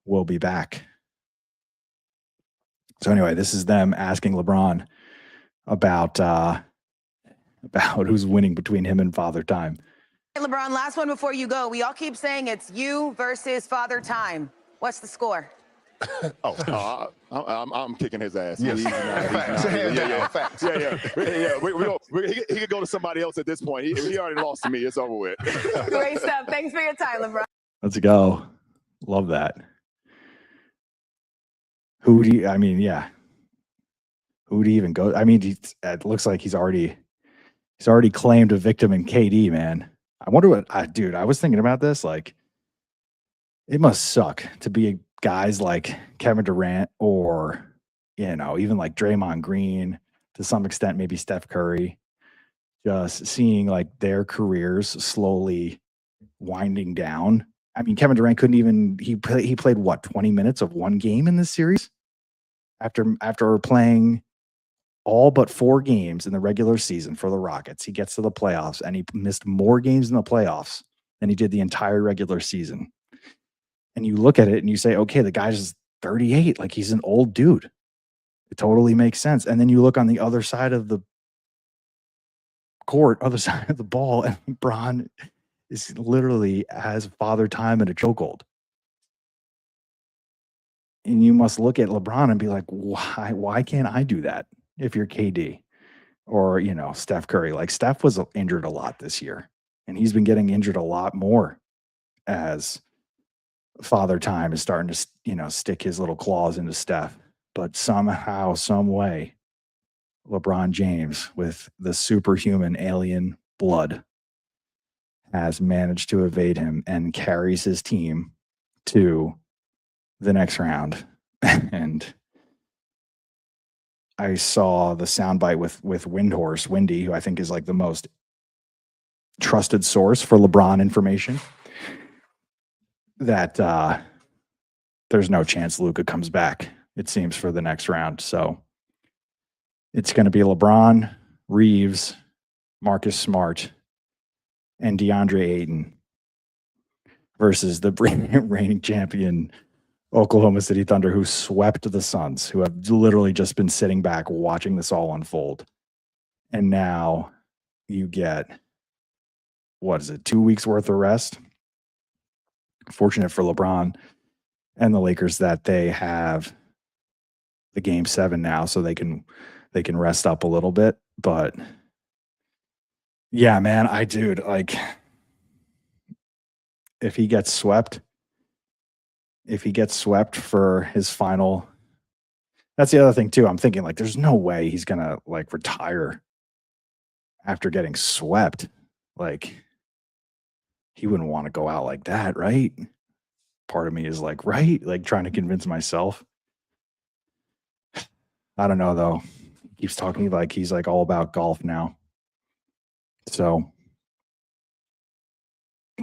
A: will be back. So anyway, this is them asking LeBron about who's winning between him and Father Time.
H: Hey, LeBron, last one before you go. We all keep saying it's you versus Father Time. What's the score?
C: I'm kicking his ass.
I: Yes.
C: Facts. He could go to somebody else at this point. He already lost to me. It's over with.
H: Great stuff. Thanks for your time, LeBron.
A: Let's go. Love that. Who do you even go? I mean, it looks like he's already claimed a victim in KD, man. I wonder what, dude, I was thinking about this. Like, it must suck to be guys like Kevin Durant or, even like Draymond Green, to some extent, maybe Steph Curry, just seeing like their careers slowly winding down. I mean, Kevin Durant couldn't even, he played what, 20 minutes of one game in this series after playing all but 4 games in the regular season for the Rockets. He gets to the playoffs and he missed more games in the playoffs than he did the entire regular season. And you look at it and you say, okay, the guy's just 38. Like, he's an old dude. It totally makes sense. And then you look on the other side of the court, other side of the ball, and LeBron is literally has Father Time in a chokehold. And you must look at LeBron and be like, why can't I do that if you're KD or, Steph Curry? Like, Steph was injured a lot this year, and he's been getting injured a lot more as Father Time is starting to, stick his little claws into Steph. But somehow, some way, LeBron James, with the superhuman alien blood, has managed to evade him and carries his team to the next round. And I saw the soundbite with Windhorse, Windy, who I think is like the most trusted source for LeBron information, that there's no chance Luka comes back, it seems, for the next round. So it's going to be LeBron, Reeves, Marcus Smart, and DeAndre Ayton versus the reigning champion Oklahoma City Thunder, who swept the Suns, who have literally just been sitting back watching this all unfold. And now you get, 2 weeks worth of rest? Fortunate for LeBron and the Lakers that they have the Game 7 now, so they can rest up a little bit. But yeah, man, like, if he gets swept for his final, that's the other thing too. I'm thinking, like, there's no way he's gonna like retire after getting swept. Like, he wouldn't want to go out like that, right? Part of me is like, right? Like, trying to convince myself. I don't know though. He keeps talking like he's like all about golf now. So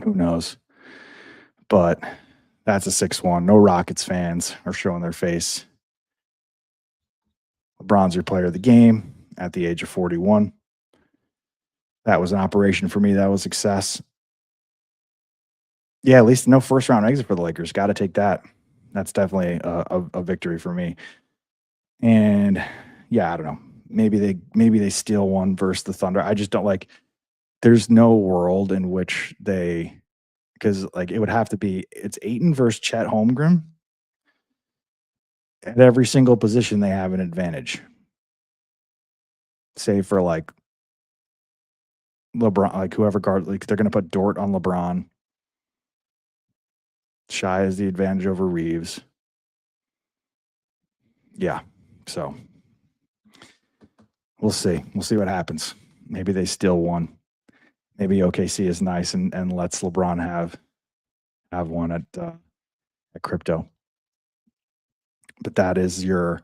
A: who knows? But that's a 6-1. No Rockets fans are showing their face. LeBron's your player of the game at the age of 41. That was an operation for me. That was success. Yeah, at least no first round exit for the Lakers. Got to take that. That's definitely a victory for me. And yeah, I don't know. Maybe they steal one versus the Thunder. I just don't like. There's no world in which they, because like it would have to be. It's Ayton versus Chet Holmgren. At every single position, they have an advantage. Save for like LeBron, like whoever guard, like they're going to put Dort on LeBron. Shai has the advantage over Reeves. Yeah, so we'll see. We'll see what happens. Maybe they steal one. Maybe OKC is nice and lets LeBron have one at crypto. But that is your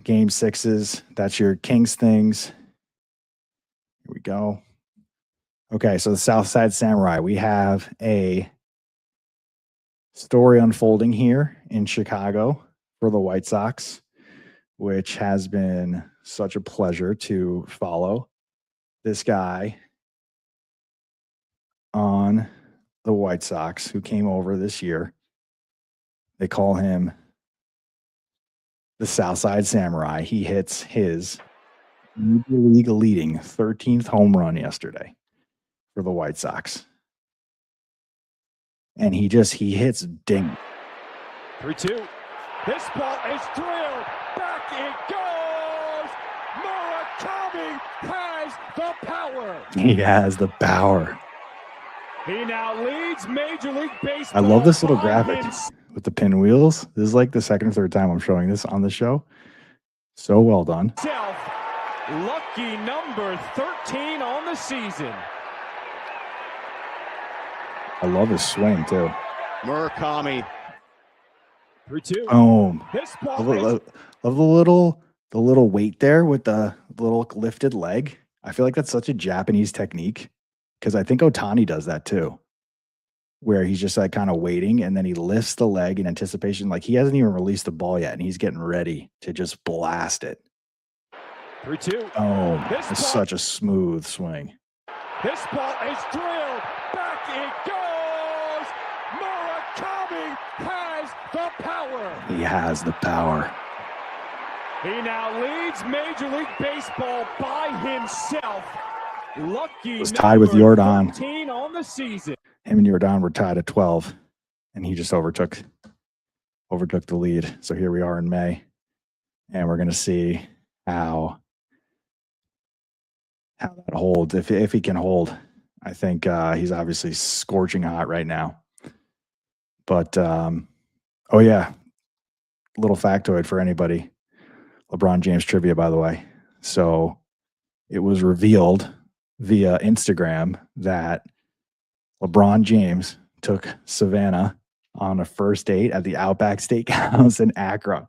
A: game sixes. That's your Kings things. Here we go. Okay, so the Southside Samurai. We have a story unfolding here in Chicago for the White Sox, which has been such a pleasure to follow. This guy on the White Sox who came over this year. They call him the Southside Samurai. He hits his MLB-leading 13th home run yesterday for the White Sox. And he hits ding.
I: 3-2. This ball is drilled. Back it goes. Murakami has the power.
A: He has the power.
I: He now leads Major League Baseball.
A: I love this little graphic with the pinwheels. This is like the second or third time I'm showing this on the show. So well done.
I: Lucky number 13 on the season.
A: I love his swing too.
G: Murakami.
I: 3-2.
A: Boom.
I: This ball
A: Love the little weight there with the little lifted leg. I feel like that's such a Japanese technique because I think Ohtani does that too, where he's just like kind of waiting and then he lifts the leg in anticipation. Like he hasn't even released the ball yet and he's getting ready to just blast it.
I: 3-2.
A: Oh, it's such a smooth swing.
I: This ball is drilled. Back it goes. Murakami has the power.
A: He has the power.
I: He now leads Major League Baseball by himself. Lucky
A: Was tied with Jordan.
I: 13 on the season.
A: Him and Jordan were tied at 12, and he just overtook the lead. So here we are in May, and we're going to see how that holds. If he can hold, I think he's obviously scorching hot right now. But oh yeah, little factoid for anybody. LeBron James trivia, by the way. So it was revealed via Instagram that LeBron James took Savannah on a first date at the Outback Steakhouse in Akron,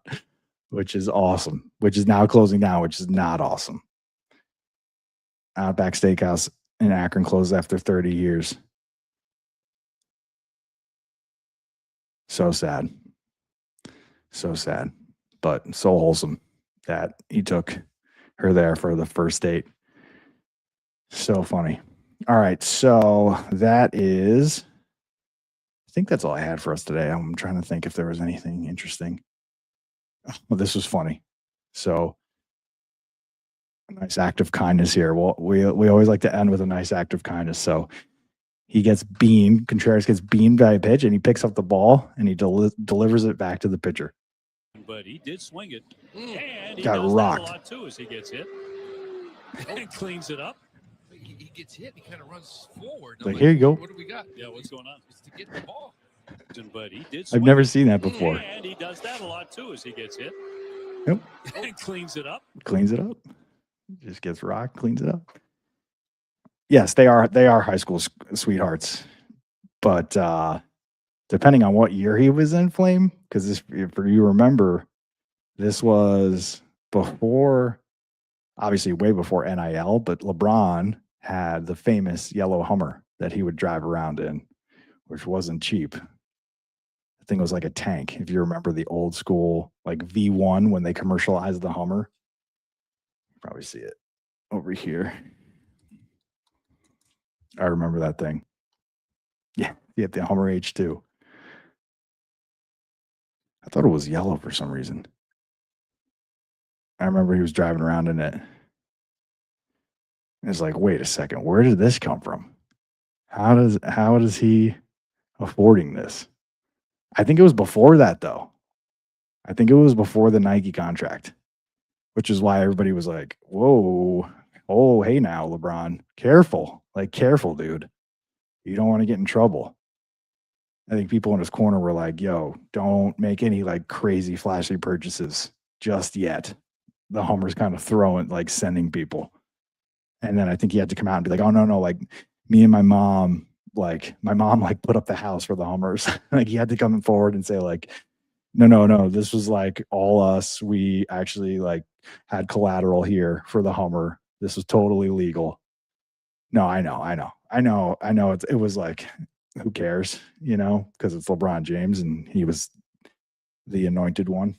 A: which is awesome, which is now closing down, which is not awesome. Outback Steakhouse in Akron closed after 30 years. So sad. So sad, but so wholesome that he took her there for the first date. So funny. All right, so that is, I think that's all I had for us today. I'm trying to think if there was anything interesting. Well, this was funny. So, a nice act of kindness here. Well, we always like to end with a nice act of kindness. So, he gets beamed. Contreras gets beamed by a pitch, and he picks up the ball, and he delivers it back to the pitcher.
J: But he did swing it, and he
A: got
J: does
A: rocked.
J: that a lot too as he gets hit and cleans it up.
K: He gets hit. He kind of runs forward.
A: Like, here you go.
K: What do we got?
J: Yeah, what's going on?
K: It's to get the ball.
J: But he did.
A: I've never seen that before.
J: And he does that a lot too as he gets hit.
A: Yep.
J: And cleans it up.
A: Cleans it up. Just gets rocked, cleans it up. Yes, they are high school sweethearts. But depending on what year he was in Flame, because if you remember, this was before, obviously way before NIL, but LeBron had the famous yellow Hummer that he would drive around in which wasn't cheap. The thing was like a tank. If you remember the old school like V1 when they commercialized the Hummer, you probably see it over here. I remember that thing. Yeah, the Hummer H2. I thought it was yellow for some reason. I remember he was driving around in it. It's like, wait a second, where did this come from? How is he affording this? I think it was before that though. I think it was before the Nike contract, which is why everybody was like, whoa, oh, hey now, LeBron, careful, dude. You don't want to get in trouble. I think people in his corner were like, yo, don't make any like crazy flashy purchases just yet. The Hummer's kind of sending people. And then I think he had to come out and be like, oh, no, like me and my mom put up the house for the Hummers. Like he had to come forward and say like, no, this was like all us. We actually like had collateral here for the Hummer. This was totally legal. No, I know. It was like, who cares, because it's LeBron James and he was the anointed one.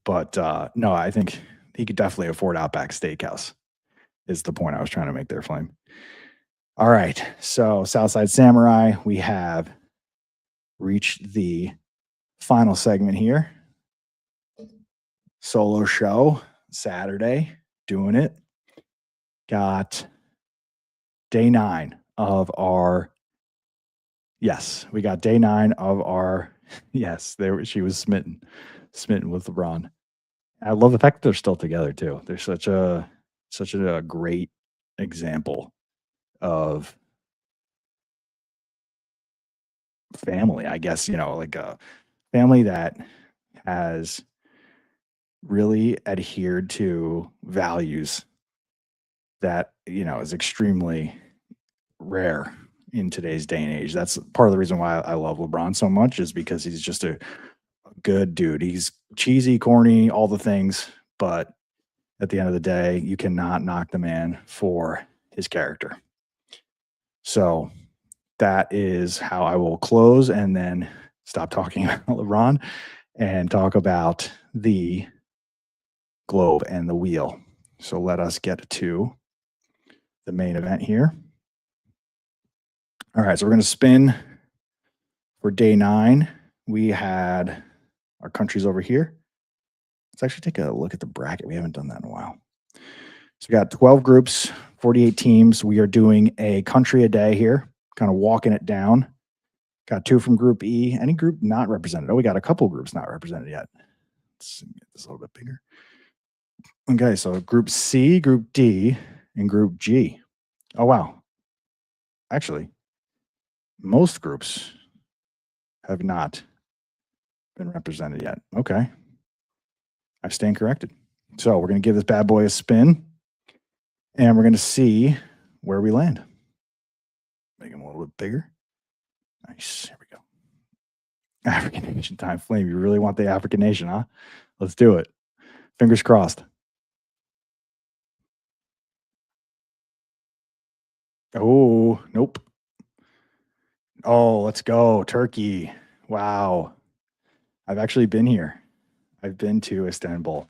A: But no, I think he could definitely afford Outback Steakhouse is the point I was trying to make there, Flame. All right, so Southside Samurai, we have reached the final segment here. Solo show, Saturday, doing it. Got day 9 of our, yes, we got day 9 of our, yes, she was smitten with LeBron. I love the fact that they're still together too. They're such a great example of family, I guess, like a family that has really adhered to values that, is extremely rare in today's day and age. That's part of the reason why I love LeBron so much, is because he's just a good dude. He's cheesy, corny, all the things, but at the end of the day, you cannot knock the man for his character. So that is how I will close and then stop talking about LeBron and talk about the globe and the wheel. So let us get to the main event here. All right, so we're going to spin for day 9. We had our countries over here. Let's actually take a look at the bracket. We haven't done that in a while. So we got 12 groups, 48 teams. We are doing a country a day here, kind of walking it down. Got 2 from Group E. Any group not represented? Oh, we got a couple groups not represented yet. Let's get this a little bit bigger. Okay, so Group C, Group D, and Group G. Oh, wow. Actually, most groups have not been represented yet. Okay. I stand corrected. So we're going to give this bad boy a spin, and we're going to see where we land. Make him a little bit bigger. Nice. Here we go. African Nation time. Flame, you really want the African Nation, huh? Let's do it. Fingers crossed. Oh, nope. Oh, let's go. Turkey. Wow. I've actually been here. I've been to Istanbul.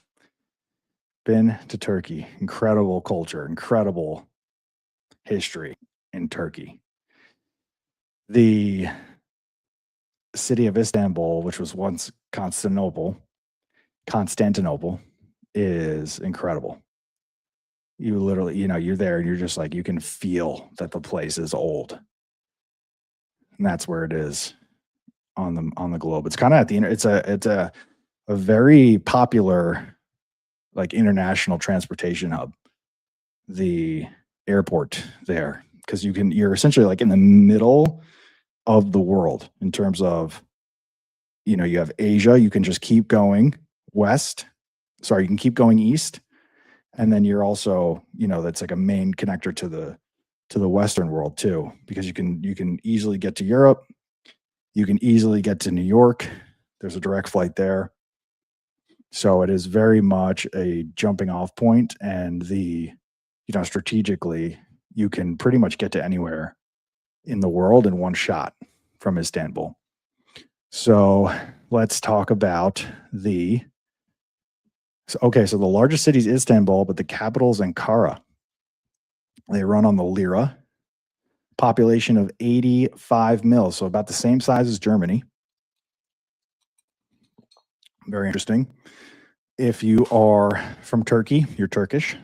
A: Been to Turkey. Incredible culture, incredible history in Turkey. The city of Istanbul, which was once Constantinople, is incredible. You literally, you're there and you're just like, you can feel that the place is old. And that's where it is on the globe. It's kind of at the it's a very popular like international transportation hub, the airport there, because you're essentially like in the middle of the world in terms of, you have Asia, you can just keep going west. Sorry, you can keep going east. And then you're also, that's like a main connector to the Western world too, because you can easily get to Europe. You can easily get to New York. There's a direct flight there. So it is very much a jumping off point, and strategically you can pretty much get to anywhere in the world in one shot from Istanbul. So let's talk about the. So the largest city is Istanbul, but the capital is Ankara. They run on the lira. Population of 85 mil, so about the same size as Germany. Very interesting. If you are from Turkey, you're Turkish.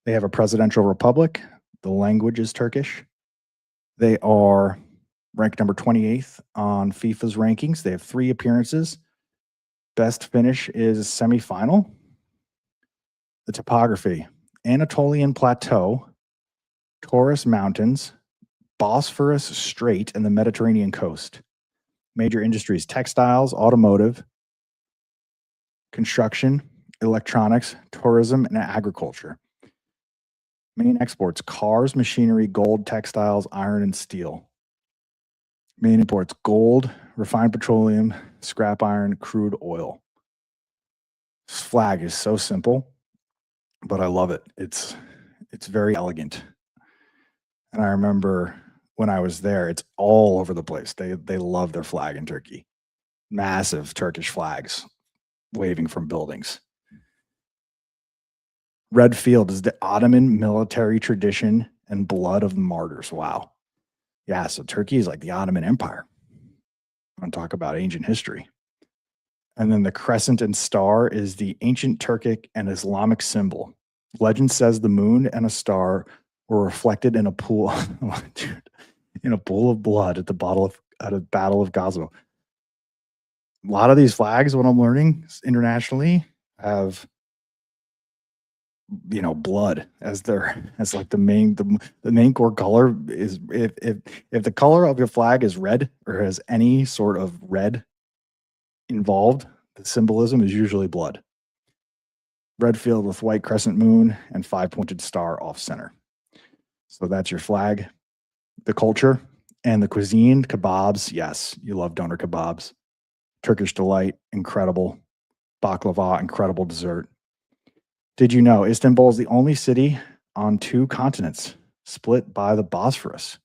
A: They have a presidential republic. The language is Turkish. They are ranked number 28th on FIFA's rankings. They have 3 appearances. Best finish is semifinal. The topography: Anatolian Plateau, Taurus Mountains, Bosphorus Strait, and the Mediterranean coast. Major industries: textiles, automotive, construction, electronics, tourism, and agriculture. Main exports: cars, machinery, gold, textiles, iron, and steel. Main imports: gold, refined petroleum, scrap iron, crude oil. This flag is so simple, but I love it. It's very elegant. And I remember when I was there, it's all over the place. They love their flag in Turkey. Massive Turkish flags waving from buildings. Red field is the Ottoman military tradition and blood of martyrs. Wow. Yeah, so Turkey is like the Ottoman Empire. I'm going to talk about ancient history. And then the crescent and star is the ancient Turkic and Islamic symbol. Legend says the moon and a star were reflected in a pool, in a pool of blood at the Battle of Gaza. A lot of these flags, what I'm learning internationally, have blood as like the main core color. Is if the color of your flag is red or has any sort of red involved, the symbolism is usually blood. Red field with white crescent moon and 5-pointed star off center. So that's your flag. The culture and the cuisine: kebabs. Yes, you love doner kebabs. Turkish delight, incredible. Baklava, incredible dessert. Did you know Istanbul is the only city on 2 continents split by the Bosphorus?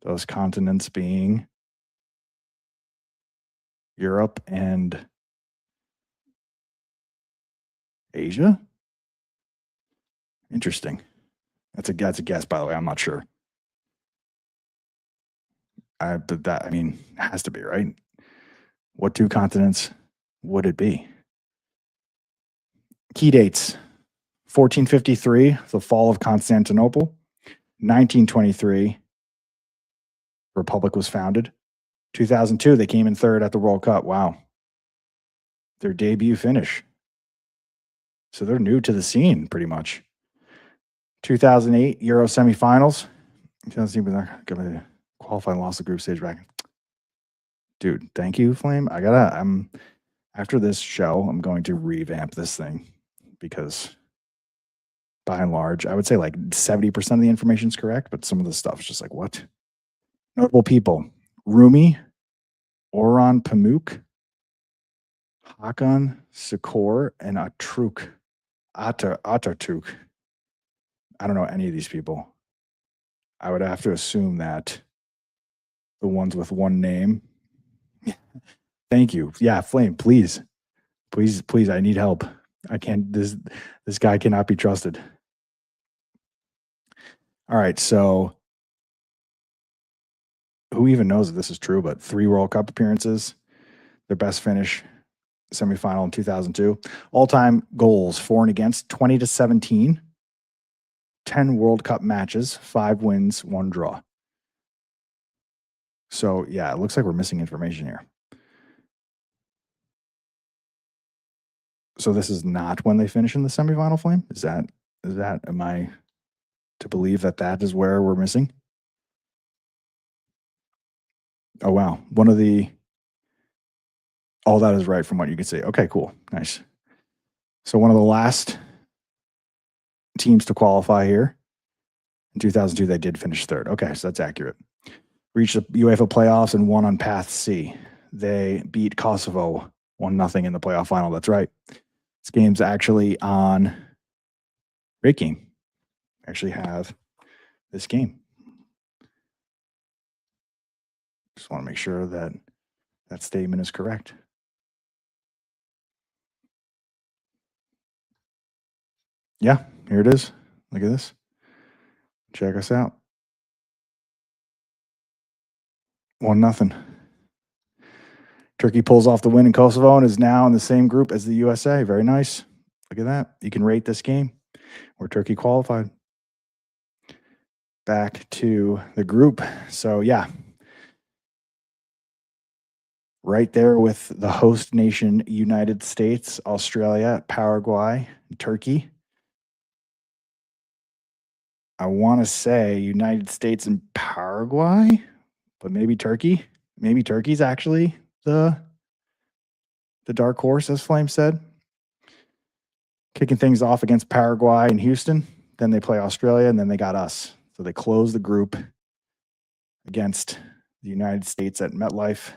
A: Those continents being Europe and Asia? Interesting. That's a guess, by the way. I'm not sure. But that, it has to be, right? What 2 continents would it be? Key dates: 1453, the fall of Constantinople. 1923, Republic was founded. 2002, they came in 3rd at the World Cup. Wow. Their debut finish. So they're new to the scene, pretty much. 2008, Euro semifinals. 2008, they're not going to qualify and lost the group stage back. Dude, thank you, Flame. After this show, I'm going to revamp this thing because by and large, I would say like 70% of the information is correct, but some of the stuff is just like, what? Notable people: Rumi, Orhan Pamuk, Hakan Şükür, and Atatürk. I don't know any of these people. I would have to assume that the ones with one name. Thank you. Yeah, Flame, please. I need help. I can't. This guy cannot be trusted. All right, so who even knows if this is true? But 3 World Cup appearances. Their best finish, semifinal in 2002. All-time goals: for and against, 20-17. 10 World Cup matches, 5 wins, 1 draw. So yeah, it looks like we're missing information here. So this is not when they finish in the semifinal, Flame? Is that, am I to believe that is where we're missing? Oh, wow. All that is right from what you can see. Okay, cool. Nice. So one of the last teams to qualify here in 2002, they did finish 3rd. Okay, so that's accurate. Reached the UEFA playoffs and won on Path C. They beat Kosovo 1-0 in the playoff final. That's right. This game's actually on RateGame. I actually have this game. Just want to make sure that that statement is correct. Yeah, here it is. Look at this. Check us out. 1-0. Turkey pulls off the win in Kosovo and is now in the same group as the USA. Very nice. Look at that. You can rate this game where Turkey qualified. Back to the group. So, yeah. Right there with the host nation, United States, Australia, Paraguay, and Turkey. I want to say United States and Paraguay, but maybe Turkey. Maybe Turkey's actually the dark horse, as Flame said. Kicking things off against Paraguay in Houston. Then they play Australia, and then they got us. So they close the group against the United States at MetLife.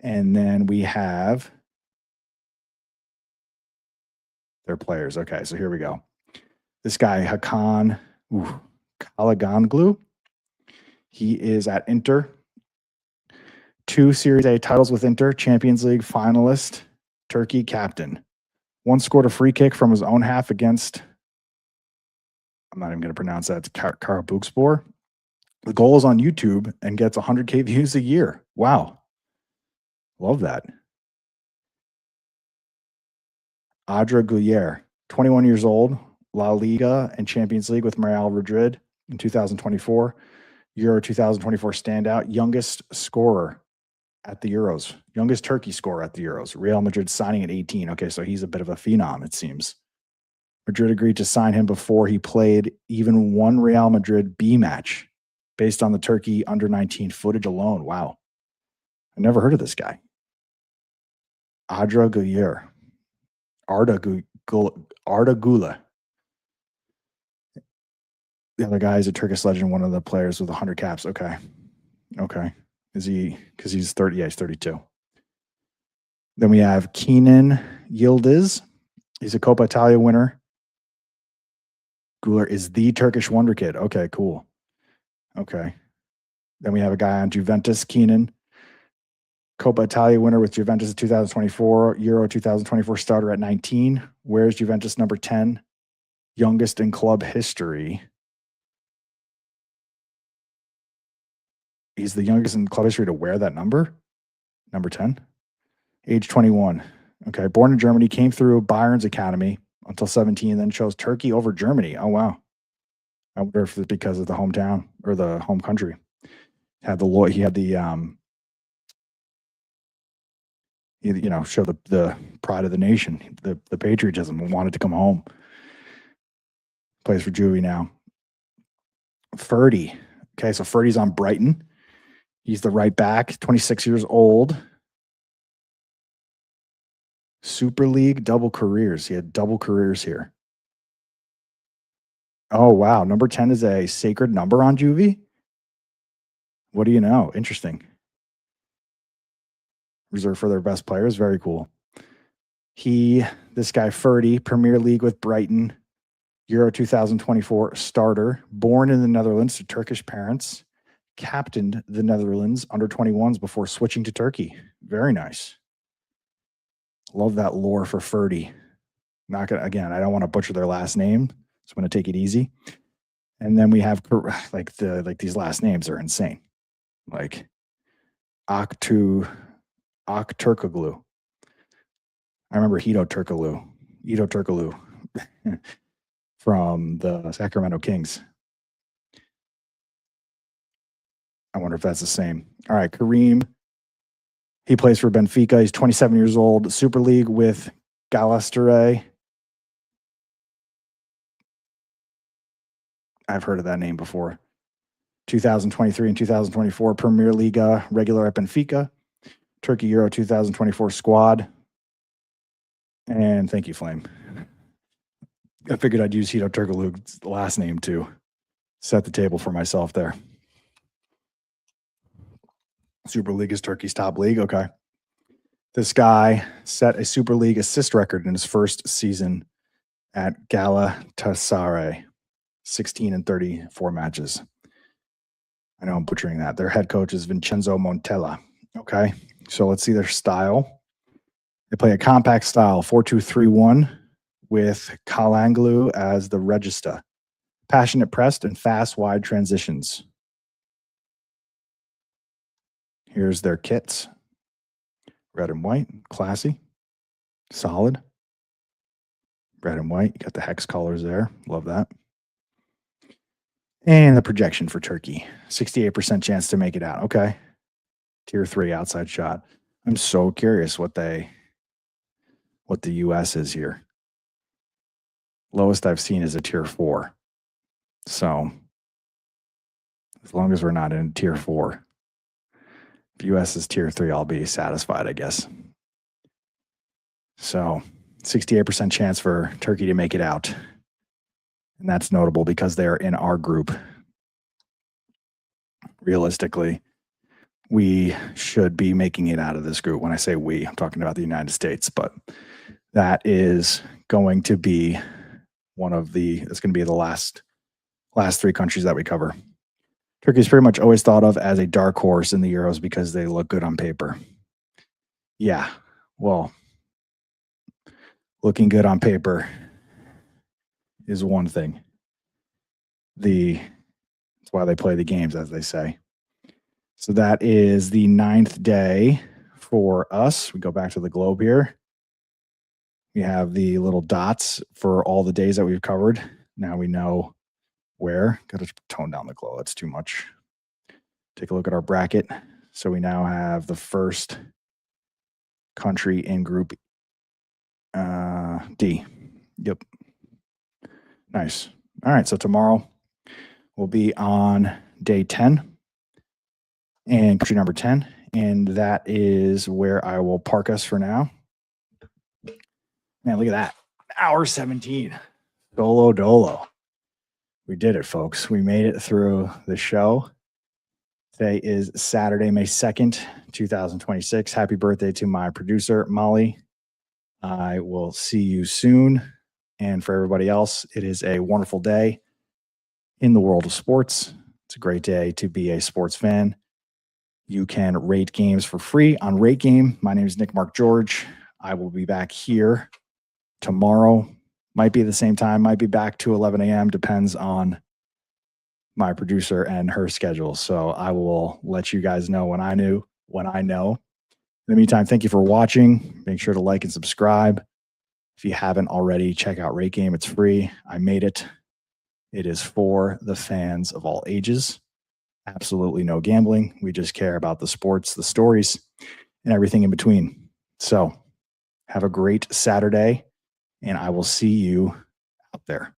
A: And then we have their players. Okay, so here we go. This guy, Hakan Çalhanoğlu, he is at Inter. 2 Series A titles with Inter, Champions League finalist, Turkey captain. Once scored a free kick from his own half against, I'm not even going to pronounce that, it's Karabukspor. The goal is on YouTube and gets 100K views a year. Wow. Love that. Andrei Vasilevsky, 21 years old, La Liga and Champions League with Real Madrid in 2024. Euro 2024 standout, youngest scorer at the Euros, youngest Turkey scorer at the Euros. Real Madrid signing at 18. Okay, so he's a bit of a phenom, it seems. Madrid agreed to sign him before he played even one Real Madrid B match based on the Turkey under-19 footage alone. Wow. I never heard of this guy. Andrei Vasilevsky. Arda Güler. The other guy is a Turkish legend, one of the players with 100 caps. Okay. Okay. Is he, because he's 30, yeah, he's 32. Then we have Kenan Yildiz. He's a Coppa Italia winner. Güler is the Turkish wonder kid. Okay, cool. Okay. Then we have a guy on Juventus, Kenan. Coppa Italia winner with Juventus in 2024, Euro 2024 starter at 19. Where's Juventus number 10? Youngest in club history. He's the youngest in club history to wear that number. Number 10. Age 21. Okay. Born in Germany, came through Bayern's academy until 17, then chose Turkey over Germany. Oh, wow. I wonder if it's because of the hometown or the home country. He had the show the pride of the nation, the patriotism, and wanted to come home. Plays for Juvie now. Ferdy. Okay, so Ferdy's on Brighton. He's the right back, 26 years old. Super League double careers. He had double careers here. Oh, wow. Number 10 is a sacred number on Juvie? What do you know? Interesting. Reserved for their best players. Very cool. This guy, Ferdy, Premier League with Brighton, Euro 2024 starter, born in the Netherlands to Turkish parents, captained the Netherlands under 21s before switching to Turkey. Very nice. Love that lore for Ferdy. I don't want to butcher their last name, so I'm going to take it easy. And then we have these last names are insane. Like Turkoglu. I remember Hedo Turkoglu from the Sacramento Kings. I wonder if that's the same. All right, Kareem. He plays for Benfica. He's 27 years old. Super League with Galatasaray. I've heard of that name before. 2023 and 2024 Premier Liga regular at Benfica. Turkey Euro 2024 squad. And thank you, Flame. I figured I'd use Hedo Turkoglu's last name to set the table for myself there. Super League is Turkey's top league. Okay. This guy set a Super League assist record in his first season at Galatasaray. 16 and 34 matches. I know I'm butchering that. Their head coach is Vincenzo Montella. Okay. So let's see their style. They play a compact style, 4-2-3-1 with Kalanglu as the regista. Passionate pressed and fast wide transitions. Here's their kits. Red and white, classy, solid. Red and white, got the hex colors there. Love that. And the projection for Turkey, 68% chance to make it out. Okay. Tier 3 outside shot. I'm so curious what the US is here. Lowest I've seen is a tier 4. So as long as we're not in tier 4, if US is tier 3, I'll be satisfied, I guess. So 68% chance for Turkey to make it out. And that's notable because they're in our group. Realistically, we should be making it out of this group. When I say we, I'm talking about the United States, but that is going to be it's going to be the last 3 countries that we cover. Turkey is pretty much always thought of as a dark horse in the Euros because they look good on paper. Yeah, well, looking good on paper is one thing. That's why they play the games, as they say. So that is the 9th day for us. We go back to the globe here. We have the little dots for all the days that we've covered. Now we know where. Got to tone down the glow. That's too much. Take a look at our bracket. So we now have the first country in Group D. Yep. Nice. All right. So tomorrow we'll be on day 10 and country number 10. And that is where I will park us for now. Man, look at that. Hour 17. Dolo dolo. We did it, folks. We made it through the show. Today is Saturday, May 2nd, 2026. Happy birthday to my producer, Mollie. I will see you soon. And for everybody else, it is a wonderful day in the world of sports. It's a great day to be a sports fan. You can rate games for free on RateGame. My name is Nick Mark George. I will be back here tomorrow. Might be the same time, might be back to 11 a.m. Depends on my producer and her schedule. So I will let you guys know when I know. In the meantime, thank you for watching. Make sure to like and subscribe. If you haven't already, check out RateGame. It's free. I made it. It is for the fans of all ages. Absolutely no gambling. We just care about the sports, the stories, and everything in between. So have a great Saturday, and I will see you out there.